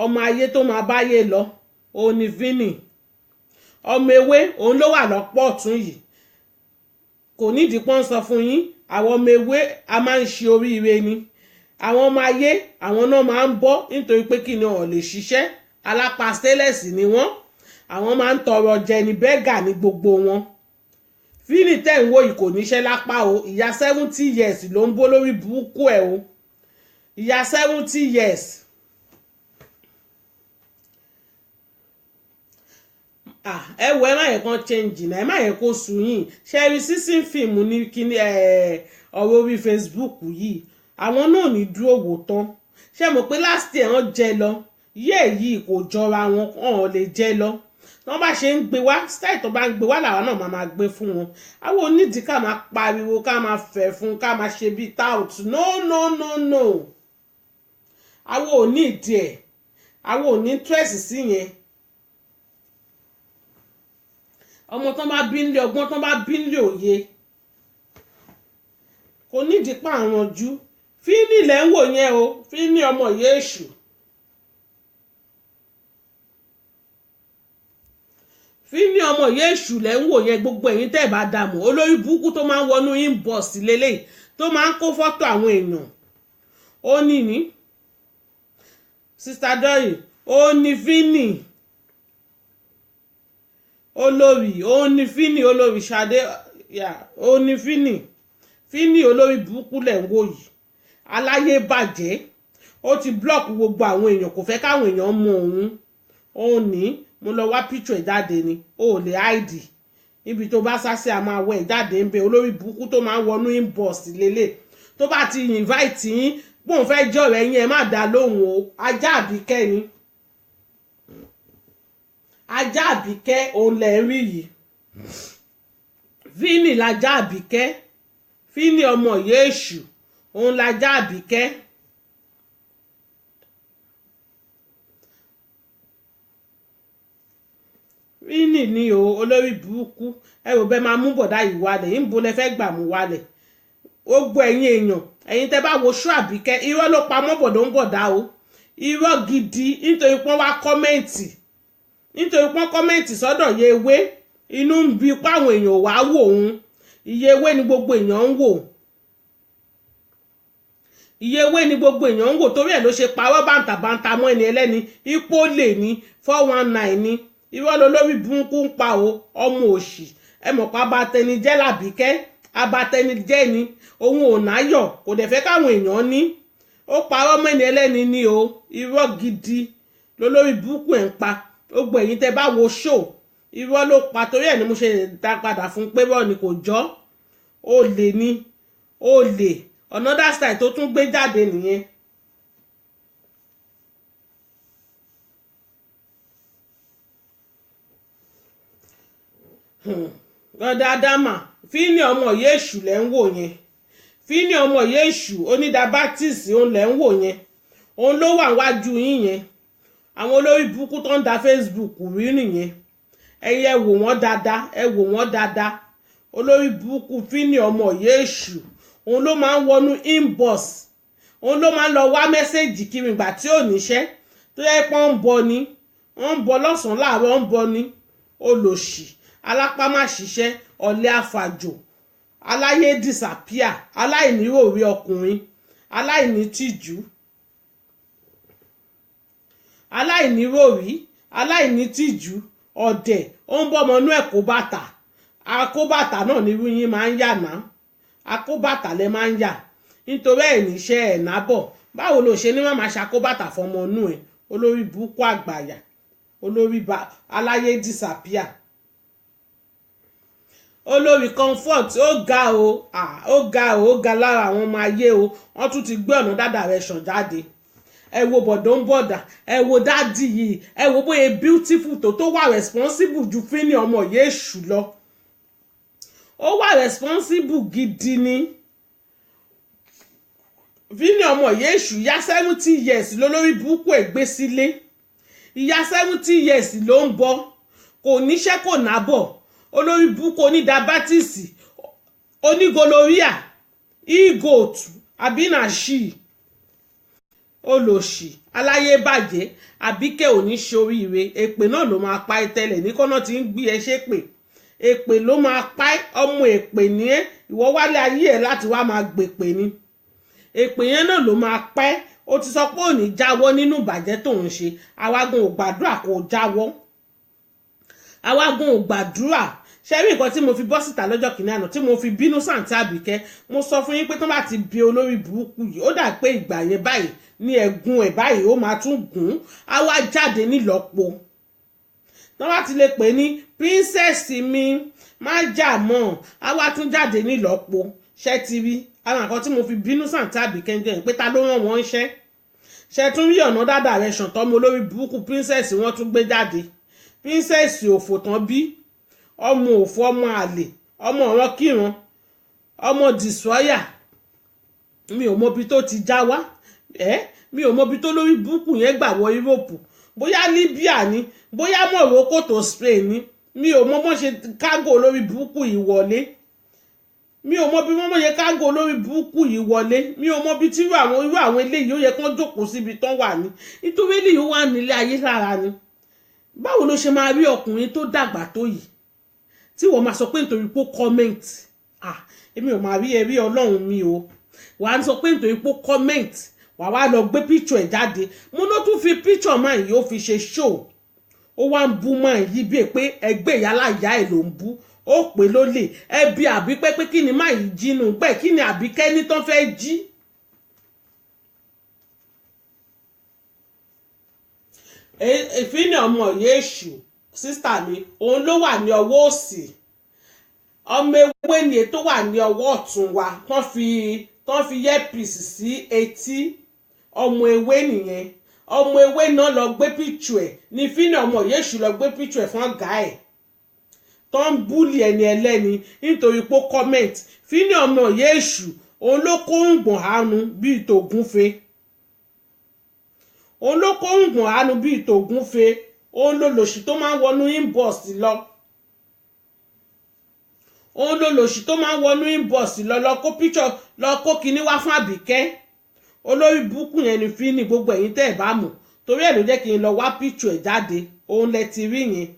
ọmọ ayé tó máa báyé lọ òun ni fíní ọmọ ewé òun ló wà lọ́pọ̀ ọ̀tún yìí kò nídìí pọ́n sọ fún yín àwọn ọmọ ewé a máa ń ṣe oríire ni àwọn ọmọ ayé àwọn náà máa ń bọ́ nítorí pé kí ni wọn lè ṣiṣẹ́ alápá stainless ni wọ́n àwọn máa ń tọrọ jẹ ní bẹ́gà ní gbogbo wọn fíní tẹ̀ ń wò yìí kò níṣẹ́ lápá o ìyá 70 years ló ń bó lórí burúkú ẹ̀ o ìyá 70 years ẹ wo ẹ má yẹ kán change náà ẹ má yẹ kó sùn yìí ṣe rí sísìn fíìmù ní kíní ọ̀rọ̀ orí Facebook yìí àwọn náà ní dúró wò tán ṣe mọ̀ pé last year wọ́n jẹ lọ yìí kò jọra wọn kàn lè jẹ lọ wọ́n bá ṣe ń gbé wá style tó bá ń gbé wá làwọn náà máa gbé fún wọn àwọn onídìí ká máa pariwo ká máa fẹ̀ fún ká máa ṣe bíi tout no àwọn ò ní ìdí ẹ̀ àwọn ò ní interest sí yẹn ọmọ tán bá bí nílé ọgbọ́n tán bá bí nílé òye kò nídìí pa àwọn ojú fíní lẹ́ ń wò yẹn o fíní ọmọ yéṣù fíní ọmọ yéṣù lẹ́ ń wò yẹn gbogbo ẹ̀yin tẹ́ bá dààmú olórí burúkú tó máa ń wọnú inbox lélẹ́yìí tó máa ń kó fọ́tò àwọn èèyàn ó ní ní Sister Doyin ó ní fíní olórí ó ní fíní olórí Ṣadé ó ní fíní olórí burúkú lẹ̀ ń wò yìí aláyé bàjẹ́ ó ti block gbogbo àwọn èèyàn kò fẹ́ káwọn èèyàn mọ òun ó ní mo lọ wá picture jáde ni ó lè hide ibi tó bá sásí a máa wẹ̀ jáde ń bẹ olórí burúkú tó máa ń wọnú inbox lélẹ̀ tó bá ti invite yín pòun fẹ́ jọ̀rọ̀ ẹ̀yin ẹ̀ má dá lóhùn o ajá àbíkẹ́ ni ajá àbíkẹ́ òun lẹ̀ ń rí yìí fíní lajá àbíkẹ́ fíní ọmọ yéṣù òun lajá àbíkẹ́ fíní ni o olórí burúkú ẹ wò bẹ́ẹ̀ máa mú bọ̀dá yìí wálẹ̀ yìí ń bo lẹ fẹ́ gbà mú wálẹ̀ ó gbọ́ ẹ̀yin èèyàn ẹ̀yin tẹ́ bá wo ṣó àbíkẹ́ irọ́ ló pa mọ́ bọ̀dọ̀ ń bọ̀dá o irọ́ gidi nítorí pọ́n wá kọ́mẹ́ǹtì sọ́dọ̀ Yewé inú ń bi páwọn èèyàn wá wò òun Yewé ni gbogbo èèyàn ń wò Yewé ni gbogbo èèyàn ń wò torí ẹ̀ ló ṣe parọ́ bàǹtàbàǹtà mọ́ ẹni ẹlẹ́ni ipò lè ní 419 ní irọ́ ló lórí burúkú ń pa o ọmọ òṣì ẹ mọ̀ pé abatẹnijẹ́ làbíkẹ́ abatẹnijẹ́ ni òun ò náyọ̀ kò dẹ̀ fẹ́ káwọn èèyàn ní ó parọ́ mọ́ ẹni ẹlẹ́ni ni o irọ́ gidi lólórí burúkú ẹ̀ ń pa gbogbo ẹ̀yin tẹ́ bá wo show irọ́ ló pa torí ẹ̀ ni mo ṣe dá padà fún pé bọ́ọ̀ ni kò jọ́ olè ni olè another style tó tún gbé jáde nìyẹn. Rọ́dà Adama Fíní ọmọ ìyá èṣù lẹ́ ń wò yẹn Fíní ọmọ ìyá èṣù onídàbátìsì òun lẹ́ ń wò yẹn òun ló wà wájú yín yẹn àwọn olórí burúkú tó ń da Facebook rí nìyẹn ẹ̀yin ẹ wò wọ́n dáadáa ẹ wò wọ́n dáadáa olórí burúkú Fíní ọmọ ìyá èṣù òun ló máa ń wọnú inbox òun ló máa ń lọ wá mẹ́sẹ̀gì kiri ìgbà tí ò níṣẹ́ tó yẹ pé wọ́n ń bọ ni wọ́n ń bọ lọ́sàn-án láàárọ̀ wọ́n ń bọ ni olòṣì alápámáṣiṣẹ́ ọ̀lẹ àfàjò aláyé disappear aláìníròrí ọkùnrin aláìnítìjú aláìníròrí aláìnítìjú ọ̀dẹ̀ ó ń bọ́mọ inú ẹ̀ kó bàtà akóbàtà náà nírú yín máa ń yà náà akóbàtà lẹ máa ń yà nítorí ẹ̀ níṣẹ́ ẹ̀ nábọ̀ báwo ló ṣe ní má máa ṣàkóbàtà fọmọ inú ẹ̀ olórí burúkú àgbàyà olórí aláyé disappear olórí comfort ó ga o ó ga o ó ga lára àwọn ọmọ ayé o wọ́n tún ti gbé ọ̀nà dáadáa rẹ̀ ṣàn jáde ẹ wo bọ̀dọ̀ ń bọ̀dà ẹ wo dáàdì yìí ẹ wo bóyá beautiful tó wà responsible ju Fíní ọmọ ìyá èṣù lọ ó wà responsible gidi ni Fíní ọmọ ìyá èṣù ìyá 70 years lólórí burúkú ẹ̀ gbé sílé ìyá 70 years ló ń bọ̀ kò níṣẹ́ kò nábọ̀ olórí burúkú onídàbátìsì onígoloria egot abinashi olòṣì aláyébàjẹ́ àbíkẹ́ oníṣoríire èpè náà ló máa pa ẹ́ tẹ́lẹ̀ ní kọ́nà tí ń gbé ẹ ṣépè èpè ló máa pa ẹ́ ọmọ èpè ní ẹ́ ìwọ wálé ayé ẹ̀ láti wá máa gbèpè ni èpè yẹn náà ló máa pa ẹ́ ó ti sọ pé ò ní jáwọ́ nínú ìbàjẹ́ tó ń ṣe àwagun ò gbàdúrà kó jáwọ́ àwagun ò gbàdúrà ṣe rí nǹkan tí mo fi bọ́ síta lọ́jọ́ kìíní àná tí mo fi bínú Sàǹtì Àbíkẹ́ mo sọ fún yín pé tó bá ti bi olórí burúkú yìí ó dà pé ìgbà yẹn báyìí ní ẹ̀gún ẹ̀ báyìí ó máa tún gùn á wá jáde nílọ́po tó bá ti lè pè ní princess mi má jà mọ́ á wá tún jáde nílọ́po ṣe ti rí àwọn nǹkan tí mo fi bínú Sàǹtì Àbíkẹ́ jẹ́ pé ta ló rán wọn ṣẹ́ ṣe tún rí ọ̀nà dáadáa rẹ̀ ṣàn tọ́mọ olórí burúkú princess wọn tún gbé jáde princess òfò tán bí ọmọ òfò ọmọ àlè ọmọ ọ̀rọ̀ kíran ọmọ dìsọ́yà mi ò mọbi tó ti já wá mi ò mọbi tó lórí burúkú yẹn gbà wọ Yúróòpù bóyá Libya ni bóyá Morocco tó Spain ni mi ò mọ bọ́n ṣe kágò lórí burúkú yìí wọlé mi ò mọ bí wọ́n yẹ kágò lórí burúkú yìí wọlé mi ò mọ bí tí irú àwọn eléyìí ó yẹ kán jókòó síbi tán wà ní nítorí eléyìí ó wà nílé ayé lára ni báwo ló ṣe máa rí ọkùnrin tó dàgbà tó yìí tí wọ́n máa sọ pé nítorí pé comment èmi ò máa rí ẹrí ọlọ́run mi o wà á sọ pé nítorí pé comment wà wá lọ gbé picture ẹ̀ jáde mo ló tún fi picture máa yìí ó fi ṣe show ó wá ń bú máa yí bíi pé ẹgbẹ́ ìyálà ìyá ẹ̀ ló ń bú ó pè lólè ẹbí àbí pé kí ni máa yìí jínú pé kí ni àbí kẹ́ni tán fẹ́ jí. Fíní ọmọ ìyá èṣù sísítà mi òun ló wà ní ọwọ́ òsì ọmọ ewé ni tó wà ní ọwọ́ ọ̀tún wa tán fi earpiece sí etí ọmọ ewé nìyẹn ọmọ ewé náà lọ gbé píchù ẹ̀ ní Fíní ọmọ ìyá èṣù lọ gbé píchù ẹ̀ fún ọ̀gá ẹ̀ tó ń búlì ẹni ẹlẹ́ni nítorí pé comment Fíní ọmọ ìyá èṣù òun ló kó ń gbọ̀n àánú bíi tògúnfe òun ló kó ń gbọ̀n àánú bíi tògúnfe òun ló lòṣì tó máa ń wọnú inbox lọ òun ló lòṣì tó máa ń wọnú inbox lọ kó picture lọ kó kinní wá fún Àbíkẹ́ olórí burúkú yẹn ni Fíní gbogbo ẹ̀yin tẹ́ ẹ̀ bá mọ̀ torí ẹ̀ ló jẹ́ kí n lọ wá picture ẹ̀ jáde òun lẹ ti rí yẹn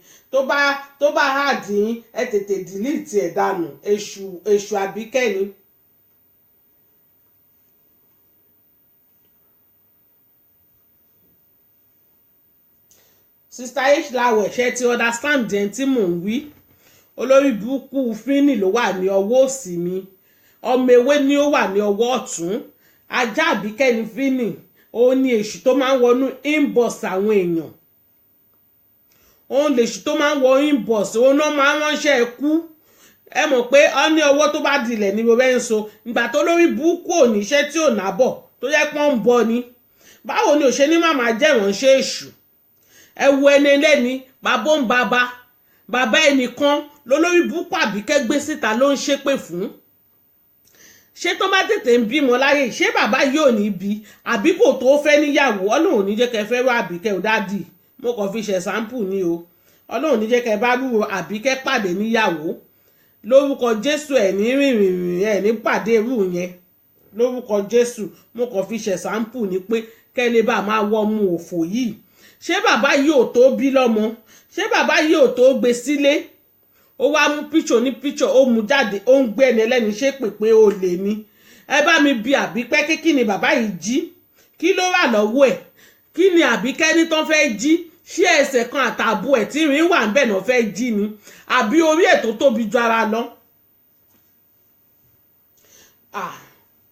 tó bá hard yín ẹ tètè delete ẹ̀ dànù èṣù Àbíkẹ́ ni. Sister H láwọ̀ ẹ̀ṣẹ́ ti understand ẹni tí mò ń wí olórí burúkú fínì ló wà ní ọwọ́ òsì mi, ọmọ ewé ni ó wà ní ọwọ́ ọ̀tún. Ajá Àbíkẹ́ ni fínì, òun ni èṣù tó máa ń wọnú inbox àwọn èèyàn, òun lèṣù tó máa ń wọ inbox, òun náà máa ń ránṣẹ́ ikú. Ẹ mọ̀ pé ọ ní ọwọ́ tó bá dilẹ̀ ní gbogbo ẹ̀ ń so, ìgbà tó lórí burúkú ò ní iṣẹ́ tí ò nábọ̀ tó yẹ pọ́n ń bọ ni, báwo ni ò ṣe ní màmá jẹ́ ìránṣẹ́ èṣù? Ẹ wo ẹni ẹlẹ́ni, bàbá ń bàbá ẹnìkan lólórí burúkú Àbíkẹ́ gbé síta ló ń ṣépè fún. Ṣé tó bá tètè ń bímọ láyé, ṣé bàbá yìí ò ní bí? Àbí kò tó fẹ́ níyàwó? Ọlọ́run ò ní jẹ́ kẹ́ fẹ́ wá Àbíkẹ́ ò dádì, mo kàn fi ṣe sample ni o. Ọlọ́run ò ní jẹ́ kẹ́ bá rúro Àbíkẹ́ pàdé níyàwó. Lórúkọ Jésù ẹ̀ ní rìnrìn ẹ̀ ní pàdé irú yẹn. Lórúkọ Jésù mo kàn fi ṣe sample ni pé kẹ́ lè bá máa wọ ọmọ òfò yìí. Ṣé bàbá yìí ò tó bí lọ́mọ? Ṣé bàbá yìí ò tó gbé sílé? Ó wá mú píṣọ̀ ní píṣọ̀, ó mú jáde, ó ń gbé ẹni ẹlẹ́ni ṣépè pé ó lè ní. Ẹ bá mi bi Àbíkẹ́ kí ni bàbá yìí jí? Kí ló wà lọ́wọ́ ẹ̀? Kí ni Àbíkẹ́ ní tán fẹ́ jí? Ṣé ẹsẹ̀ kan àtààbò ẹ̀ tí rin wà ń bẹ̀ náà fẹ́ jí ni? Àbí orí ẹ̀ tó tóbi ju ara lọ?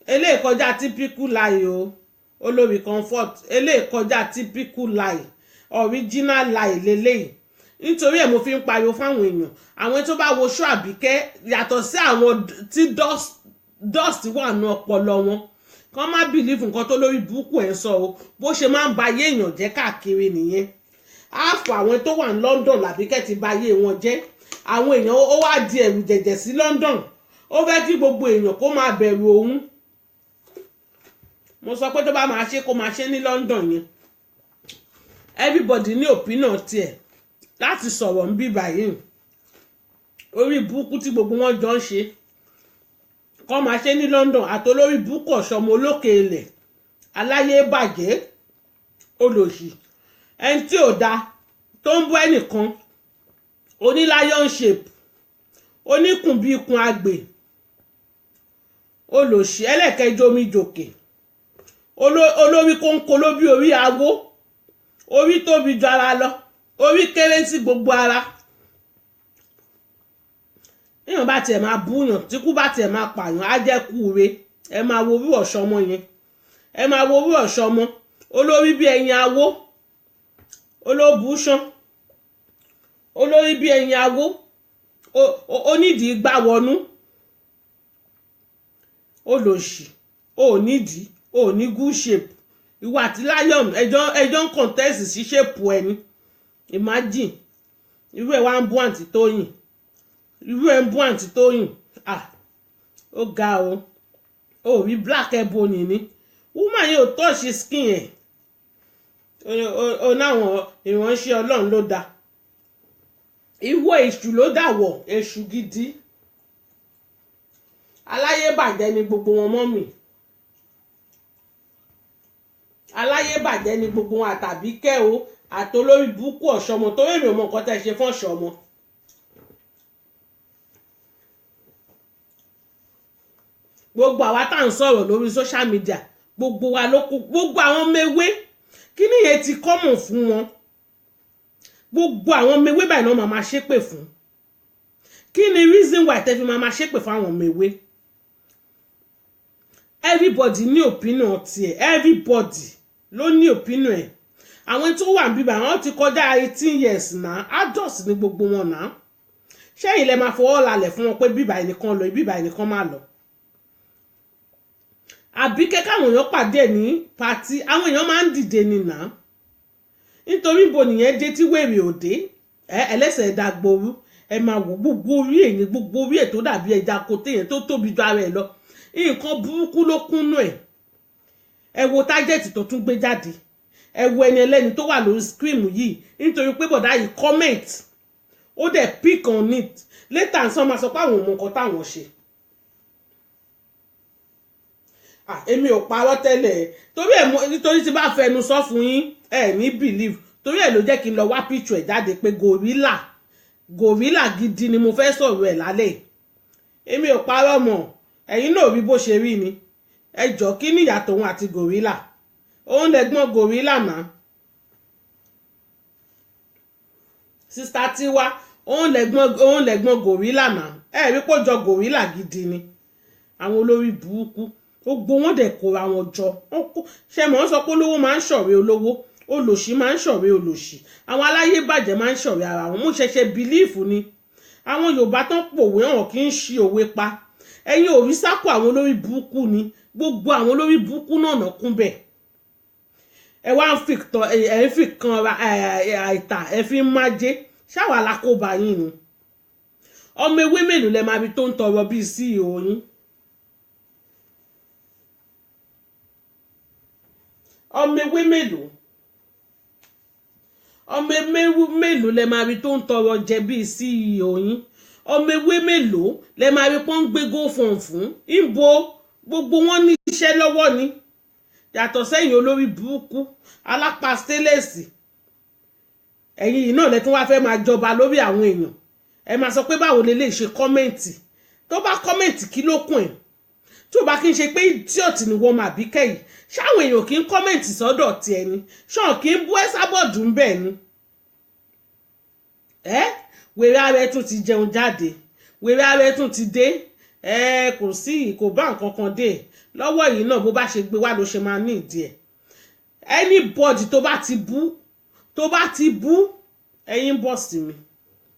Eléyìí kọjá typical lie o, olórí Comfort. Eléyìí kọjá typical lie, original lie leléyìí. Nítorí ẹ̀ mo fi ń pariwo fáwọn èèyàn, àwọn tó bá wo show Àbíkẹ́ yàtọ̀ sí àwọn tí dust wà ní ọpọlọ wọn, kàn má believe nǹkan tó lórí burúkú ẹ̀ ń sọ o. Bó ṣe máa ń ba ayé èèyàn jẹ́ káàkiri nìyẹn. Àfọ̀ àwọn tó wà ní London l'Àbíkẹ́ ti ba ayé wọn jẹ́. Àwọn èèyàn ó wá di ẹ̀rù jẹ̀jẹ̀ sí London, ó fẹ́ kí gbogbo èèyàn kó máa bẹ̀rù òun. Mo sọ pé tó bá máa ṣe kó máa ṣe ní London yẹn. Everybody ní opinion tiẹ̀ láti sọ̀rọ̀ ń bí báyìí. Orí burúkú tí gbogbo wọn jọ ń ṣe kó máa ṣe ní London, àtolórí burúkú ọ̀ṣọ́mọ olókè ilẹ̀ aláyé bàjẹ́ olòṣì ẹni tí ò da tó ń bọ́ ẹnìkan oní lion shape, oníkùn bí ikùn àgbè, olòṣì ẹlẹ́kẹjọ omi jòkè, olórí kónkó ló bí orí awó, orí tóbi ju ara lọ, orí kéré sí gbogbo ara. Èèyàn bá tiẹ̀ máa búyàn, tí kú bá tiẹ̀ máa pààyàn á jẹ́ kú re. Ẹ máa wo orí ọ̀ṣọ́mọ yẹn, ẹ máa wo orí ọ̀ṣọ́mọ, olórí bí ẹyin awó, olóbùúṣán, olórí bí ẹyin awó, onídìí gbá wọnú, olòṣì, onídìí, òní good shape. Ìwà àti lion ẹjọ́ ń contest sí shape ẹni. Imagine irú ẹ̀ wá ń bú àǹtí Tóyìn, irú ẹ̀ ń bú àǹtí Tóyìn. Ó ga o, ó rí black ebony ni woman yóò touch skin ẹ̀. O náwọn ìránṣẹ́ Ọlọ́run ló dá, ìwọ èṣù ló dàwọ̀, èṣù gidi. Aláyé bàjẹ́ ni gbogbo wọn mọ́ mi, aláyé bàjẹ́ ni gbogbo wọn àtàbíkẹ́ o, àtolórí burúkú ọ̀ṣọ́mọ tó rèmí ọmọ nǹkan tẹ́ ṣe fún ọ̀ṣọ́mọ. Gbogbo àwa tá à ń sọ̀rọ̀ lórí social media, gbogbo wa ló kú, gbogbo àwọn mewé kí ni yẹn ti common fún wọn. Gbogbo àwọn mewé báyìí náà máa ṣépè fún. Kí ni reason why tẹ́ fi máa ṣépè fún àwọn mewé? Everybody ní opinion tiẹ̀, everybody ló ní opinion ẹ̀. Àwọn tó wà níbí báyìí wọ́n ti kọjá 18 years náà, adults ní gbogbo wọn náà. Ṣẹ́yìn lẹ máa fọwọ́ lálẹ̀ fún wọn pé bíbá ẹnìkan lọ, bíbá ẹnìkan máa lọ. Àbíkẹ́ káwọn èèyàn pàdé ní pàtí, àwọn èèyàn máa ń dìde nìna. Nítorí ibo nìyẹn dé tí wèrè òde, ẹlẹ́sẹ̀ ẹ̀dá gboru, ẹ máa wò gbogbo orí èyí, gbogbo orí ẹ̀ tó dàbí ẹja koté yẹn tó tóbi ju ara ẹ̀ lọ. Nǹkan burúkú ló kúnnú ẹ̀. Ẹ wo tájẹ̀tì tó tún gbé jáde. Ẹ wo ẹni ẹlẹ́ni tó wà lórí screen yìí nítorí pé bọ̀dá yìí comment. Ó dẹ̀ pick on it. Later sọ máa sọ pé àwọn ọmọ nǹkan táwọn ṣe. Èmi ò parọ́ tẹ́lẹ̀ nítorí tí bá fẹnu sọ fún yín ẹ ní believe. Torí ẹ̀ ló jẹ́ kí n lọ wá picture ẹ̀ jáde pé gorilla gidi ni mo fẹ́ sọ̀rọ̀ ẹ̀ lálẹ́. Èmi ò parọ́ mọ́, ẹ̀yin náà rí bó ṣe rí ni. Ẹ jọ kí ni ìyàtọ̀ òun àti gorilla? Òun lẹ́gbọ́n gorilla náà. Sister Tiwa òun lẹ̀gbọ́n gòrílà náà rí pé ó jọ gòrílà gidi ni àwọn olórí burúkú gbogbo wọn dẹ̀ kóra wọn jọ ṣe mọ̀ ọ́n sọ pé olówó máa ń ṣọ̀rẹ́ olówó olòṣì máa ń ṣọ̀rẹ́ olòṣì àwọn aláyé bàjẹ́ máa ń ṣọ̀rẹ́ ara wọn mo ṣẹ̀ṣẹ̀ bìlíìfù ni àwọn Yorùbá tán pòwe hàn kì í ṣi òwe pa ẹ̀yin ò rí sápò àwọn olórí burúkú ni gbogbo àwọn olórí burúkú náà nà kún bẹ́ẹ̀ ẹ wá ń fi kan àìtà ẹ fi ń májé ṣáwà lákòbá yín ni ọmọ ewé mélòó lẹ máa rí tó ń tọrọ bíi CEO yín ọmọ ewé mélòó lẹ máa rí tó ń tọrọ jẹ bíi CEO yín ọmọ ewé mélòó lẹ máa rí pọ́n ń gbé gófọ̀n fún ìbò gbogbo wọn ní iṣẹ́ lọ́wọ́ ni yàtọ̀ sẹ́yìn olórí burúkú alápá stélẹ̀sì ẹ̀yin yìí náà lẹ́tún wá fẹ́ máa jọba lórí àwọn èèyàn ẹ máa sọ pé báwo lè lè ṣe kọ́mẹ̀ntì tó bá kọ́mẹ̀ntì kí ló kùn ẹ̀ tí ò bá kí n ṣe pé idiot ni wọ́n máa bí kẹ́yìn ṣáwọn èèyàn kì í kọ́mẹ̀ntì sọ́dọ̀ ti ẹni ṣáà kì í bú ẹ́ sábọ̀dù ń bẹ̀ ni wèrè ààrẹ tún ti jẹun jáde wèrè ààrẹ tún ti dé kò sí kò bá nǹkan kan dé lọ́wọ́ yìí náà bó bá ṣe gbé wá ló ṣe máa ní ìdí ẹ̀ anybody tó bá ti bú ẹ̀yin bọ̀ sí mi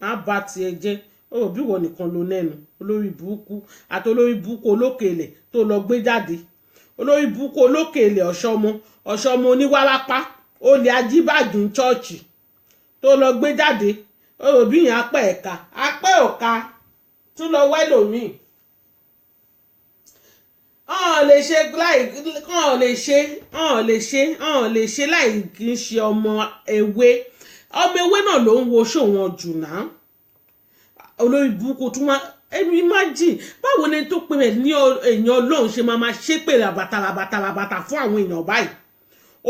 má bá tiẹ̀ jẹ́ ó bí wọ́n nìkan ló nẹ́nu olórí burúkú àti olórí burúkú olókèlè tó lọ gbé jáde olórí burúkú olókèlè ọ̀ṣọ́mọ oníwárápá olè ajíbàgì ní chọ́ọ̀chì tó lọ gbé jáde ó bí yẹn apẹ́ òka tún lọ wẹ́lòmíì lè ṣe láì kí n ṣe ọmọ ewé náà ló ń wo ṣòwọ̀n jù náà olórí burúkú tún wá imagine báwo ni tó pè rẹ̀ ní èèyàn Ọlọ́run ṣe máa ṣépè ràbàtà fún àwọn èèyàn báyìí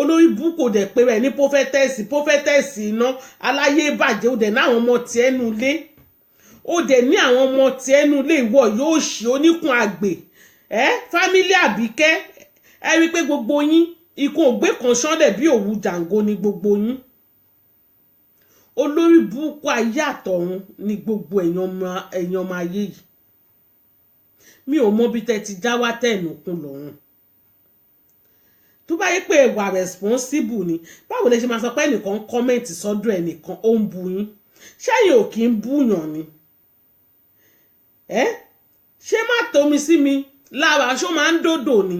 olórí burúkú dẹ̀ pè rẹ̀ ní pófẹ́tẹ́sì iná aláyé bàjẹ́ ó dẹ̀ ní àwọn ọmọ tiẹ̀ nu ilé ó dẹ̀ ní àwọn ọmọ tiẹ̀ nu ilé ìwọ yóò ṣì oníkun àgbè fámílì Àbíkẹ́ ẹ rí pé gbogbo yín ikú ògbé kan ṣánlẹ̀ bí òwú jàǹgó ni gbogbo yín olórí burúkú ayé àtọ̀run ni gbogbo èèyàn ọmọ ayé yìí mi ò mọ bí tẹ́ ti já wá tẹ̀nùkún lọ́rùn tó bá yẹ pé ẹ̀wà responsible ni báwo lẹ ṣe máa sọ pé ẹnìkan ń kọ́mẹ̀ntì sọ́dọ̀ ẹnìkan ó ń bu yín ṣẹ́yìn ò kí ń búyàn ni ṣé má tómi sí mi lára ṣó máa ń dòdò ni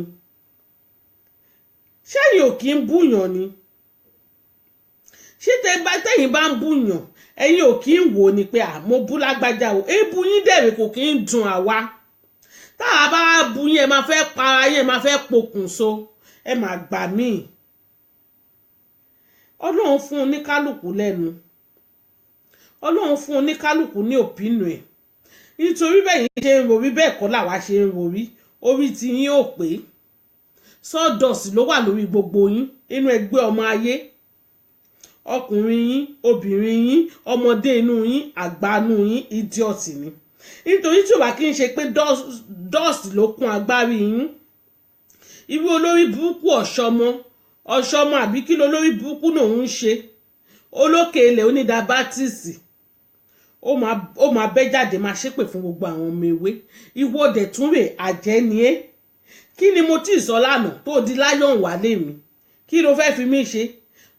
ṣẹ́yìn ò kí ń búyàn ni ṣé tẹ́yìn bá ń búyàn ẹ̀yin ò kí ń wò ni pé mo bú lágbájá o èébú yín dẹ̀rẹ̀ kò kí ń dùn àwa tá a bá bú yín ẹ máa fẹ́ para yín ẹ máa fẹ́ pokùnso ẹ máa gbà mí Ọlọ́run fún oníkálùkù lẹ́nu Ọlọ́run fún oníkálùkù ní òpínù ẹ̀ nítorí bẹ́yìn ṣe ń rorí bẹ́ẹ̀ kọ́ làwa ṣe ń rorí orí ti yín ò pé sawdust ló wà lórí gbogbo yín inú ẹgbẹ́ ọmọ ayé ọkùnrin yín obìnrin yín ọmọdé inú yín àgbà inú yín idiot ni nítorí tí ò bá kí n ṣe pé dust ló kún agbárí yín irú olórí burúkú ọ̀ṣọ́mọ àbí kí lolórí burúkú náà ń ṣe olókèlè onídàbátìsì ó máa bẹ́ jáde máa ṣépè fún gbogbo àwọn ọmọ ewé ìwọ dẹ̀ tún rè àjẹ́ ni ẹ́ kí ni mo tí ì sọ lánàá tó di láyọ̀ ń wálé mi kí ló fẹ́ fi mí ṣe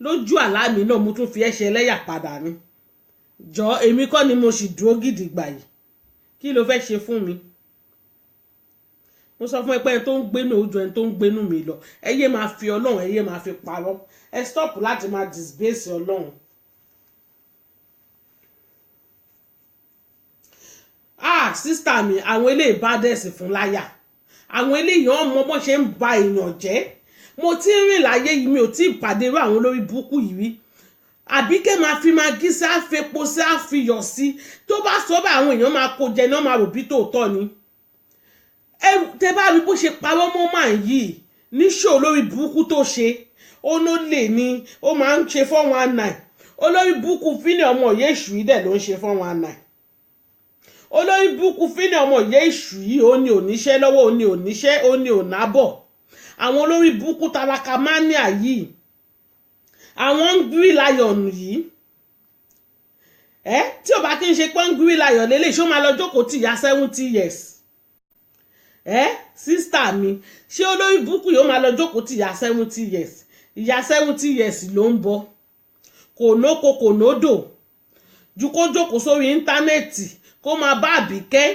lójú àlá mi náà mo tún fi ẹ́ ṣe ẹlẹ́yà padà ni jọ èmi kọ́ ni mo sì dúró gidigba yìí kí ló fẹ́ ṣe fún mi mo sọ fún ẹ pé ẹni tó ń gbénú ojú ẹni tó ń gbénú mi lọ ẹ yé máa fi Ọlọ́run ẹ yé máa fi parọ́ ẹ stop láti máa disgrace Ọlọ́run. Sísítà mi àwọn eléyìí bá dẹ̀sì fún láyà àwọn eléyìí ọmọ bó ṣe ń ba èèyàn jẹ́ mo ti ń rìn láyé yìí mi ò tí ì pàdé irú àwọn olórí burúkú yìí rí Àbíkẹ́ máa fi magí sí àfepo sí àfiyọ̀ sí tó bá sọ bá àwọn èèyàn máa kó jẹ náà máa rò bí tòótọ́ ni tẹ bá rí bó ṣe parọ́ mọ́ màá yìí níṣó olórí burúkú tó ṣe ó ló lè ní ó máa ń ṣe 419 olórí burúkú fínì ọmọ ìyá èṣù yìí dẹ̀ ló ń ṣe 419 olórí burúkú fínì ọmọ ìyá èṣù yìí ó ní oníṣẹ́ lọ́wọ́ ó ní oníṣẹ́ ó ní ònábọ̀ àwọn olórí burúkú tálákà mania yìí àwọn ń gírí láyọ̀nù yìí tí ò bá kí n ṣe pọ́ngírí láyọ̀ lélẹ̀ ṣó máa lọ jókòó tì ìyá 70 years sísítà mi ṣé olórí burúkú yóò máa lọ jókòó tì ìyá 70 years ìyá 70 years ló ń bọ̀ kò nóko kò nódò ju kó jókòó sórí íńtánẹ́ẹ̀tì kó máa bá Àbíkẹ́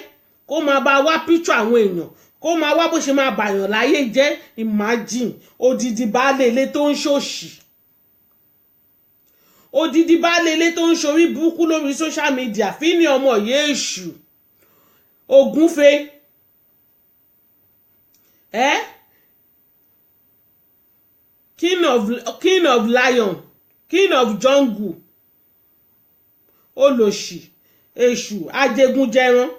kó máa bá wá píṣọ àwọn èèyàn kó máa wá bó ṣe máa bàyàn láyé jẹ́ imagine odidi baálé ilé tó ń ṣòṣì odidi baálé ilé tó ń ṣorí burúkú lórí social media Fíní ọmọ Yéṣù Ògúnfe king of lion king of jungle olòṣì èṣù ajégunjẹran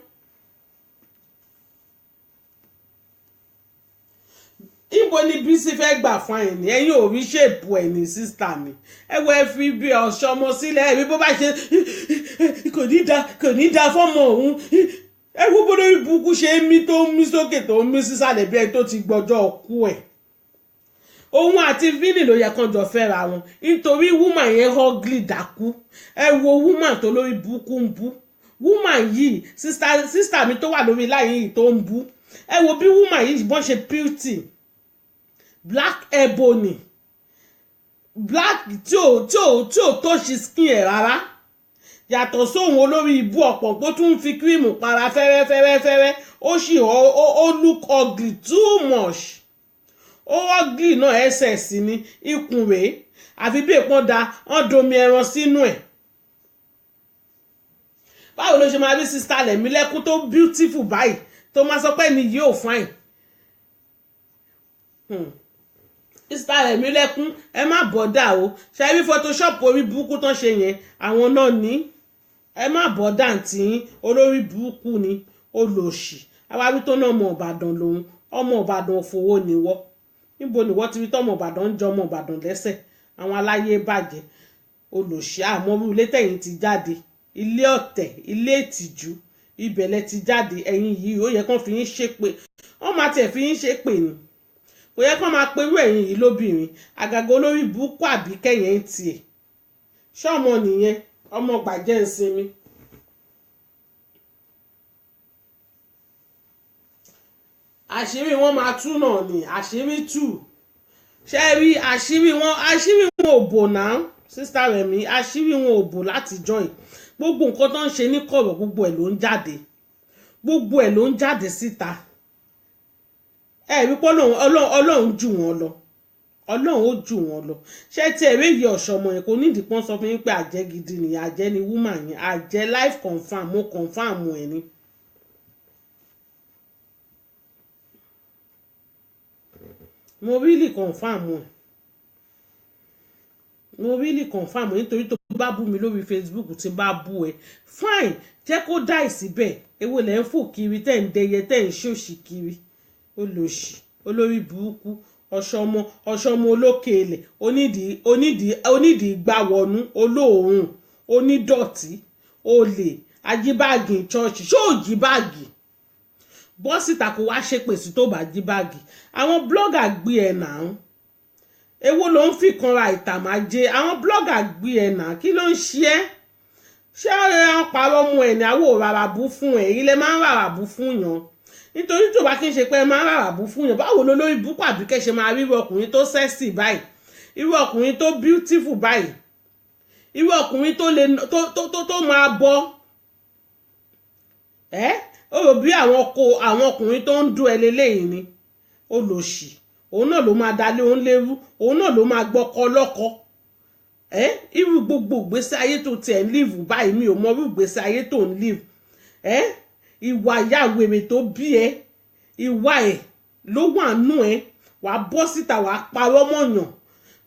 ibo ni Bísí fẹ́ gbà fún ẹ̀yìn ẹ̀yìn ò rí ṣèpù ẹ̀ ní sísítà mi ẹ wo ẹ fi bí ọ̀ṣọ́ ọmọ sílẹ̀ ẹ̀rí bó bá ṣe kò ní da fọ́mọ òun ẹ wo bó lórí burúkú ṣe ń mí tó ń mí sókè tó ń mí sísàlẹ̀ bí ẹ tó ti gbọ́jọ́ ọkú ẹ̀ òun àti Fíní ló yẹ kán jọ fẹ́ra wọn nítorí woman yẹn ugly dákú ẹ wo woman tó lórí burúkú ń bú woman yìí sísítà mi tó wà lórí láyé yìí tó ń bú ẹ wo bí woman yìí bọ́n ṣe beauty black ebony black tí ò tó ṣe skin ẹ̀ rárá yàtọ̀ sóhun olórí ibú ọ̀pọ̀ tó tún fi kírìmù para fẹ́rẹ́fẹ́rẹ́fẹ́rẹ́ ó sì ó look ugly too much ó ugly náà ẹsẹ̀ sí ni ikùn rèé àfi bí èpọ́n da wọ́n domi ẹran sínú ẹ̀ báwo ló ṣe máa rí sista Rẹ̀mílẹ́kún tó beautiful báyìí tó máa sọ pé ni yóò fine sista Rẹ̀mílẹ́kún ẹ má bọ́dà o ṣe rí photoshop orí burúkú tán ṣe yẹn àwọn náà ní ẹ má bọ́dà tí olórí burúkú ni olòṣì àwárí tó náà ọmọ Ìbàdàn lòun ọmọ Ìbàdàn òfowó ni wọ́ níbo ni wọ́n ti rí tọ́mọ Ìbàdàn ń jọ ọmọ Ìbàdàn lẹ́sẹ̀ àwọn aláyé bàjẹ́ olòṣì àmọ́rú ilé tẹ̀yìn ti jáde ilé ọ̀tẹ̀ ilé ìtìjú ibẹ̀lẹ̀ ti jáde ẹ̀yìn yìí ó yẹ kán fi yín ṣépè wọ́n máa tẹ̀ fi yín ṣépè ni kò yẹ kán máa perú ẹ̀yìn yìí lóbìnrin àgàgà olórí burúkú Àbíkẹ́ yẹn ń tiẹ̀ ṣọ́ọ̀mọ nìyẹn ọmọ gbàjẹ́ ń sinmi. àṣírí wọn máa tú náà ni àṣírí tú ṣe rí àṣírí wọn ò bò náà sísá Rẹ̀mí àṣírí wọn ò bò láti join gbogbo nǹkan tó ń ṣe ní kọ̀rọ̀ gbogbo ẹ̀ ló ń jáde síta rí pé ọlọ́run jù wọ́n lọ ọlọ́run ó jù wọ́n lọ ṣé tí ẹ̀rí yìí ọ̀ṣọ́mọ yẹn kò nídìí pọ́n sọ fún yín pé àjẹ́ gidi ni àjẹ́ ni woman yẹn àjẹ́ life confam mo confam ẹ̀ ni. mo really confam nítorí tó bá bú mi lórí Facebook tí bá bú ẹ fine jẹ́ kó dá ìsíbẹ̀ èwo lẹ́ ń fò kiri tẹ́ ń dẹyẹ tẹ́ ń ṣòṣì kiri olòṣì olórí burúkú ọ̀ṣọ́mọ olókè ilẹ̀ onídìí gbàwọnú olóòórùn onídọ̀tí olè ajíbáàgì ṣọ́ọ̀ṣì ṣó jí báàgì bọ́ síta kó wá ṣépè sí tó bá jí báàgì àwọn blogger gbé ẹ̀ náà èwo ló ń fi kanra ìtàmájé àwọn blogger gbé ẹ̀ náà kí ló ń ṣe ẹ́ ṣé ọ̀rẹ́ parọ́ mu ẹ̀ ní àwọ̀ rárabú fún ẹ̀ ilẹ̀ máa ń rárabú fún yàn nítorí tó bá kí n ṣe pé ẹ máa ń rárabú fún yàn báwo ló lórí búkú Àbíkẹ́ ṣe máa rí irú ọkùnrin tó sexy báyìí irú ọkùnrin tó beautiful báyìí irú ọkùnrin tó máa bọ́ ó rò bí àwọn ọkùnrin tó ń dún ẹ lélẹ́yìn ni olòṣì òun náà ló máa dalé òun lérú òun náà ló máa gbọ́kọ lọ́kọ irú gbogbo ìgbésí ayé tó tiẹ̀ ń live báyìí mi ò mọ irú ìgbésí ayé tó ń live ìwà ìyá wèrè tó bí ẹ ìwà ẹ̀ ló wà nù ẹ wàá bọ́ síta wàá parọ́ mọ̀yàn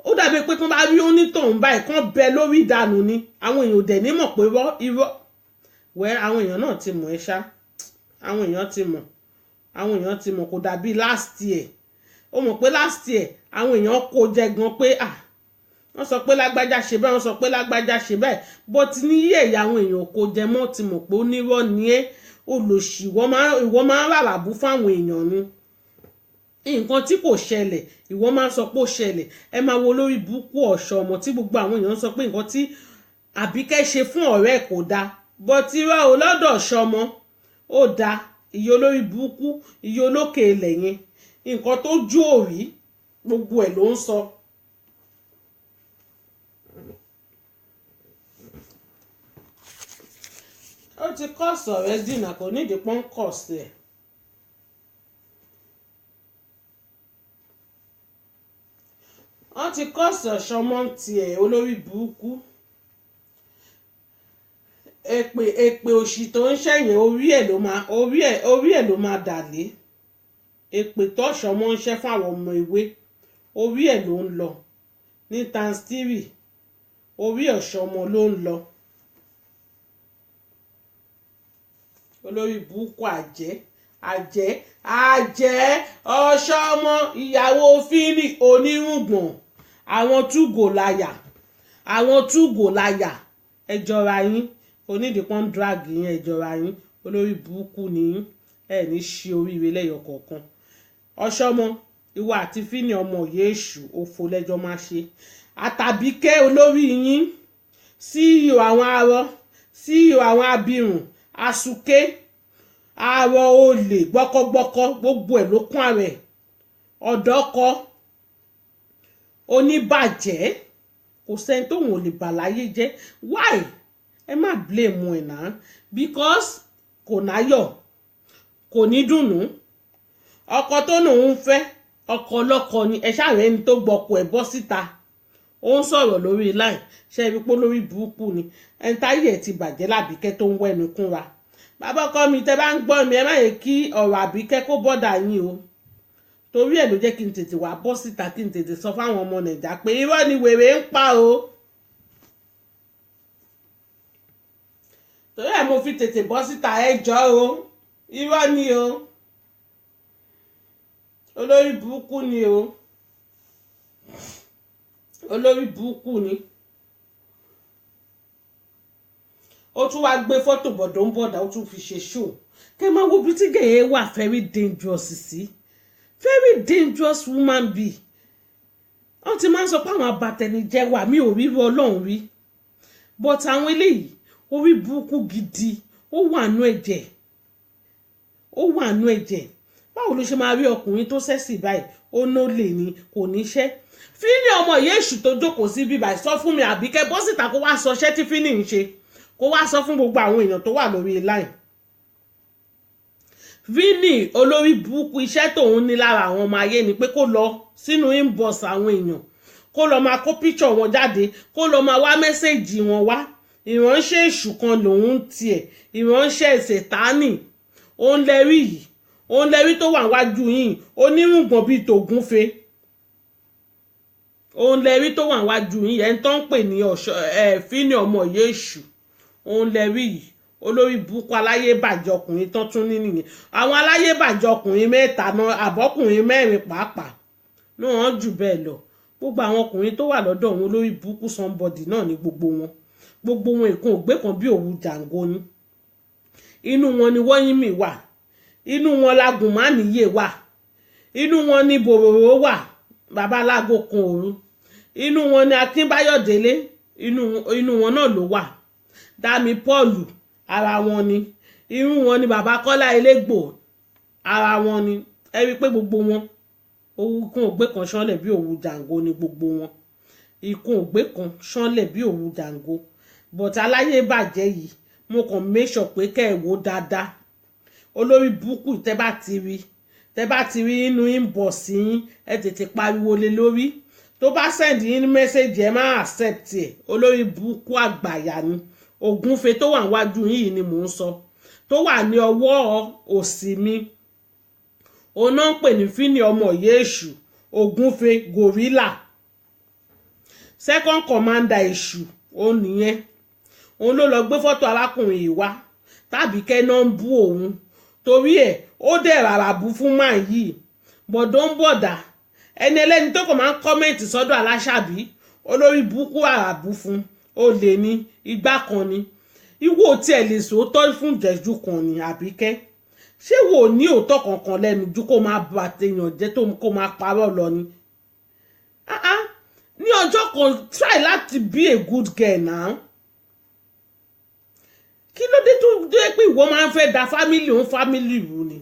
ó dàbí pé tó bá rí onítọ̀hún báyìí kán bẹ lórí ìdànù ni àwọn èèyàn ò dẹ̀ ní mọ̀ pé irọ́ àwọn èèyàn náà ti mọ̀ ẹ́ ṣá àwọn èèyàn ti mọ̀ kò dàbí last year ó mọ̀ pé last year àwọn èèyàn kó jẹ gan pé wọ́n sọ pé lágbájá ṣe báyìí wọ́n sọ pé lágbájá ṣe báyìí but ní yẹ̀ ẹ̀yà àwọn èèyàn kó jẹ mọ́ ti mọ̀ pé onírọ́ ni ẹ́ olòṣì ìwọ máa ń ràràbù fáwọn èèyàn ni nǹkan tí kò ṣẹlẹ̀ ìwọ máa ń sọ pé ó ṣẹlẹ̀ ẹ máa wo lórí búkú ọ̀ṣọ́ ọmọ tí gbogbo àwọn èèyàn sọ pé nǹkan tí Àbíkẹ́ ṣe fún ọ̀rẹ́ kò dáa but irọ́ o lọ́dọ̀ ṣọmọ ó dáa. Iye olórí burúkú iye olókè ilẹ̀ yẹn nǹkan tó jú òrí gbogbo ẹ̀ ló ń sọ. Ó ti kọ́ọ̀sì ọ̀rẹ́ dìnnà kò nídìí pọ́n kọ́ọ̀sì ẹ̀. Wọ́n ti kọ́ọ̀sì ọ̀ṣọ́mọ́ tiẹ̀ olórí burúkú. Èpè òṣì tó ń ṣẹ̀yìn orí ẹ̀ ló máa dàlé. Èpè tó ọ̀ṣọ́mọ́ ń ṣẹ́ fún àwọn ọmọ ìwé orí ẹ̀ ló ń lọ ní tanstiri orí ọ̀ṣọ́mọ́ ló ń lọ. Olórí burúkú àjẹ́ ọ̀ṣọ́mọ́ ìyàwó fílì onírùngbọ̀n àwọn túgò láyà ẹjọra yín onídìpọ́n drag yín ẹjọra yín olórí burúkú ni yín ẹ ní ṣe oríire lẹ́yọ kọ̀ọ̀kan. ọ̀ṣọ́mọ́ ìwọ àti fíní ọmọ yéésù òfò lẹ́jọ́ máa ṣe. Àtàbíkẹ́ olórí yín CEO àwọn arọ CEO àwọn abirùn àsùké àrọ olè gbọ́kọ́gbọ́kọ́ gbogbo ẹ̀ ló kún ààrẹ ọ̀dọ́kọ oníbàjẹ́ kò sẹ́ni tóun ò lè bà láyé jẹ́. Why? Ẹ má blame ẹ̀ náà because kò náyọ̀ kò ní dùnnú. Ọkọ tó lòun fẹ́ ọkọ ọlọ́kọ ni ẹ ṣàrẹ́ ẹni tó gbọ́kọ ẹ̀ bọ́ síta ó ń sọ̀rọ̀ lórí line ṣe é rí pé lórí burúkú ni ẹni táyé ẹ̀ ti bàjẹ́ l'Àbíkẹ́ tó ń wẹ́nu kúnra. Bàbá ọkọ mi tẹ́ bá ń gbọ́ mi ẹ má yẹ kí ọ̀rọ̀ Àbíkẹ́ kó bọ́dà yín o torí ẹ̀ ló jẹ́ kí n tètè wá bọ́ síta kí n tètè sọ fáwọn ọmọ Nàìjà pé irọ́ ni wèrè ń pa o. Torí ẹ̀ mo fi tètè bọ́ síta ẹjọ́ o irọ́ ni o olórí burúkú ni o olórí burúkú ni. Ó tún wá gbé fọ́tò bọ̀dọ̀ ń bọ̀dà ó tún fi ṣe show kẹ́ máa wo bí tí gẹ̀yẹ́ wà very dangerous sí very dangerous woman be. Wọ́n ti máa ń sọ pé àwọn abatẹnijẹ́ wà mí ò rí Ọlọ́run rí but àwọn eléyìí orí burúkú gidi ó wà nú ẹ̀jẹ̀ báwo ló ṣe máa rí ọkùnrin tó sẹ́sì báyìí ó ná lè ní kò níṣẹ́. Fíní ọmọ yéésù tó jókòó sí bíbá sọ fún mi Àbíkẹ́ bọ́ síta kó wá sọ ṣẹ́ tí Fíní ń ṣe kó wá sọ fún gbogbo àwọn èèyàn tó wà lórí line. Fíní olórí burúkú iṣẹ́ tóun ní lára àwọn ọmọ ayé ni pé kó lọ sínú inbox àwọn èèyàn kó lọ máa kó picture wọn jáde kó lọ máa wá mẹ́sẹ̀gì wọn wá. Ìránṣẹ́ èṣù kan lòun tiẹ̀ ìránṣẹ́ Sátánì òun lẹ́rí yìí òun lẹ́rí tó wà wájú yìí onírùngbọ̀n bíi tògúnfe òun lẹ́rí tó wà wájú yìí ẹni tó ń pè ní Fíní ọmọ yéésù òun lẹ́rí yìí olórí burúkú aláyébàjẹ́ ọkùnrin tán tún ní nìyẹn. Àwọn aláyébàjẹ́ ọkùnrin mẹ́ta náà àbọ́kùnrin mẹ́rin pàápàá náà wọ́n jù bẹ́ẹ̀ lọ. Gbogbo àwọn ọkùnrin tó wà lọ́dọ̀ wọn olórí burúkú somebody náà ní gbogbo wọn ìkan ògbé kan bí òwú jàǹgó ni. Inú wọn ni Wọ́yìnmí wà inú wọn Lágùnmáníyè wà inú wọn ni Bòròró wà babalágo kan òru inú wọn ni Akínbáyọ̀délé inú wọn náà ló wà Dámi Pọ́ọ̀lù ara wọn ni inú wọn ni bàbá Kọ́lá Elégbò ara wọn ni ẹ rí i pé gbogbo wọn ikùn ògbé kan ṣánlẹ̀ bí òwú jàǹgó ni gbogbo wọn ikùn ògbé kan ṣánlẹ̀ bí òwú jàǹgó but aláyé bàjẹ́ yìí mo kàn make sure pé kẹ́ ẹ̀ wò dáadáa olórí burúkú tẹ́ bá ti rí inú inbox yín ẹ tètè pariwo lé lórí tó bá send yín message ẹ má accept ẹ olórí burúkú àgbàyà ni ògúnfe tó wà níwájú yìí ni mò ń sọ tó wà ní ọwọ́ òsì mi òun náà ń pè ní Fíní ọmọ yéésù ògúnfe gorilla second commander èṣù òun nìyẹn òun ló lọ gbé fọ́tò arákùnrin yìí wá tàbí kẹ́nà ń bú òun torí ẹ̀ ó dẹ̀ rárá bú fún máa yìí bọ̀dọ̀ ń bọ̀dà ẹni ẹlẹ́ni tó kàn máa ń kọ́mẹ̀ntì sọ́dọ̀ Aláṣàbí olórí burúkú àràbù fún olè ní igbá kan ni ìwọ tí ẹ lè sòótọ́ fún ìjẹ́jú kan ní Àbíkẹ́ ṣé wò ní òótọ́ kankan lẹ́nu ju kó máa bà tèèyàn jẹ́ tó kó máa parọ́ lọ ni ní ọjọ́ kan try láti be a good girl now kí ló dé tó dé pé ìwọ máa ń fẹ́ da fámìlì òun fámìlì rú ni.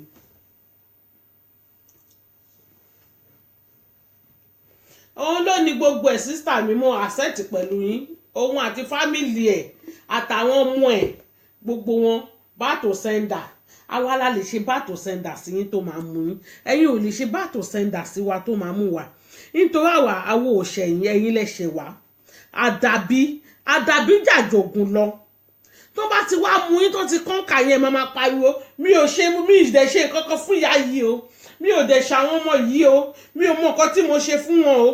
òun ló ní gbogbo ẹ̀ sísítà mi mọ́ àṣẹ́tì pẹ̀lú yín òun àti fámìlì ẹ̀ àtàwọn ọmọ ẹ̀ gbogbo wọn bàtò sẹ́ńdà àwa la lè ṣe bàtò sẹ́ńdà sí yín tó máa mú yín ẹ̀yin ò lè ṣe bàtò sẹ́ńdà sí wa tó máa mú wa nítorí àwa òṣèyìn ẹ̀yin lẹ́ṣẹ̀ wá àdàbí jàjògùn lọ tó bá ti wá mú yín tó ti kọ́ńkà yẹn máa pariwo mi ò ṣe mi ì dẹ̀ ṣe kankan fún ìyá yìí o mi ò dẹ̀ ṣàwọn ọmọ yìí o mi ò mọ nǹkan tí mo ṣe fún wọn o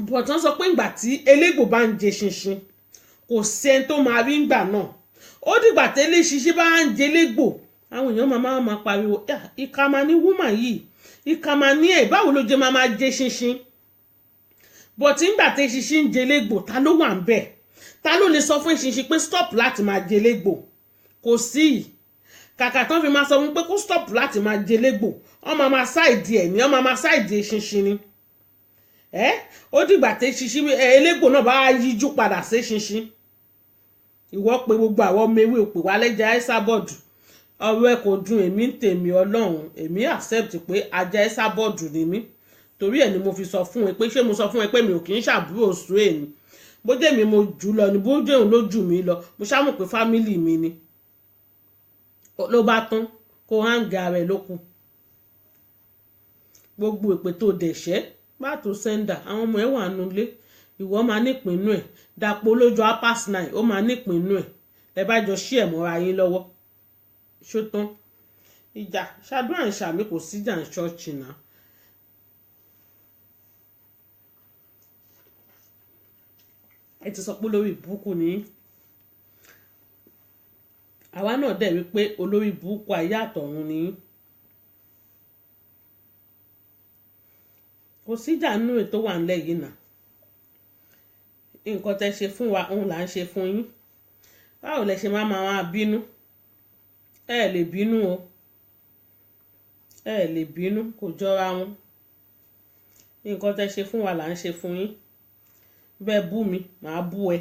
bọ̀tán sọ pé ìgbà tí elégbò bá ń jẹ ṣinṣin kò sẹ́ni tó máa rí ìgbà náà ó dìgbà tẹ́lẹ̀ ṣinṣin bá ń jẹ légbò àwọn èèyàn máa pariwo ìkà máa ní wúmà yìí ìkà máa ní ẹ̀ báwo ló jẹ́ máa jẹ ṣinṣin bọ̀tí ìgbà tẹ́ ṣinṣin ń jẹ légbò ta ló wà ń bẹ̀ ta ló lè sọ fún ṣinṣin pé stop láti máa jẹ légbò kò sí kàkà tán fi máa sọ fún pé kó stop láti máa jẹ légbò ọmọ máa ṣáìdì ẹ̀ ní ọmọ máa ṣáìdì ṣinṣin ni ó dìgbà tẹ́ ṣinṣin elégbò náà bá yíjú padà sí ṣinṣin ìwọ pé gbogbo àwọn ọmọ ewé òpè wá lẹ́jà ẹ́sàbọ̀dù ọ̀rọ̀ ẹ kò dùn èmi ń tèmi ọlọ́run èmi accept pé ajá ẹ́sàbọ̀dù ni mí torí ẹ̀ ni mo fi sọ fún ẹ pé ṣé mo sọ fún ẹ pé mi ò kì í ṣàbúrò oṣù èmi bó jẹ́ mi mo jù lọ ni bó jẹ́ òun ló jù mí lọ mo ṣá mọ̀ pé fámìlì mi ni ló bá tán kó hàǹgà rẹ̀ lókun gbogbo èpè tó dẹ̀ṣẹ́ bàtò sẹ́ńdà àwọn ọmọ ẹ̀ wà nulẹ̀ ìwọ máa nípinnu ẹ̀ dàpọ̀ lójú apas 9 ó máa nípinnu ẹ̀ ẹ bá jọ ṣí ẹ̀ mọ́ra yín lọ́wọ́ ṣótán ìjà ṣàdúrà ń ṣàmì kò síjà ń ṣọ́ọ̀ṣì náà. ẹ ti sọ pé olórí burúkú ni àwa náà dẹ̀ wí pé olórí burúkú ayé àtọ̀run ni kò síjà nínú ètò wà ńlẹ̀ yìí náà nǹkan tẹ́ ṣe fún wa òun là ń ṣe fún yín báwo lẹ ṣe máa bínú ẹ lè bínú o ẹ lè bínú kò jọra wọn nǹkan tẹ́ ṣe fún wa là ń ṣe fún yín bẹ́ẹ̀ bú mi màá bú ẹ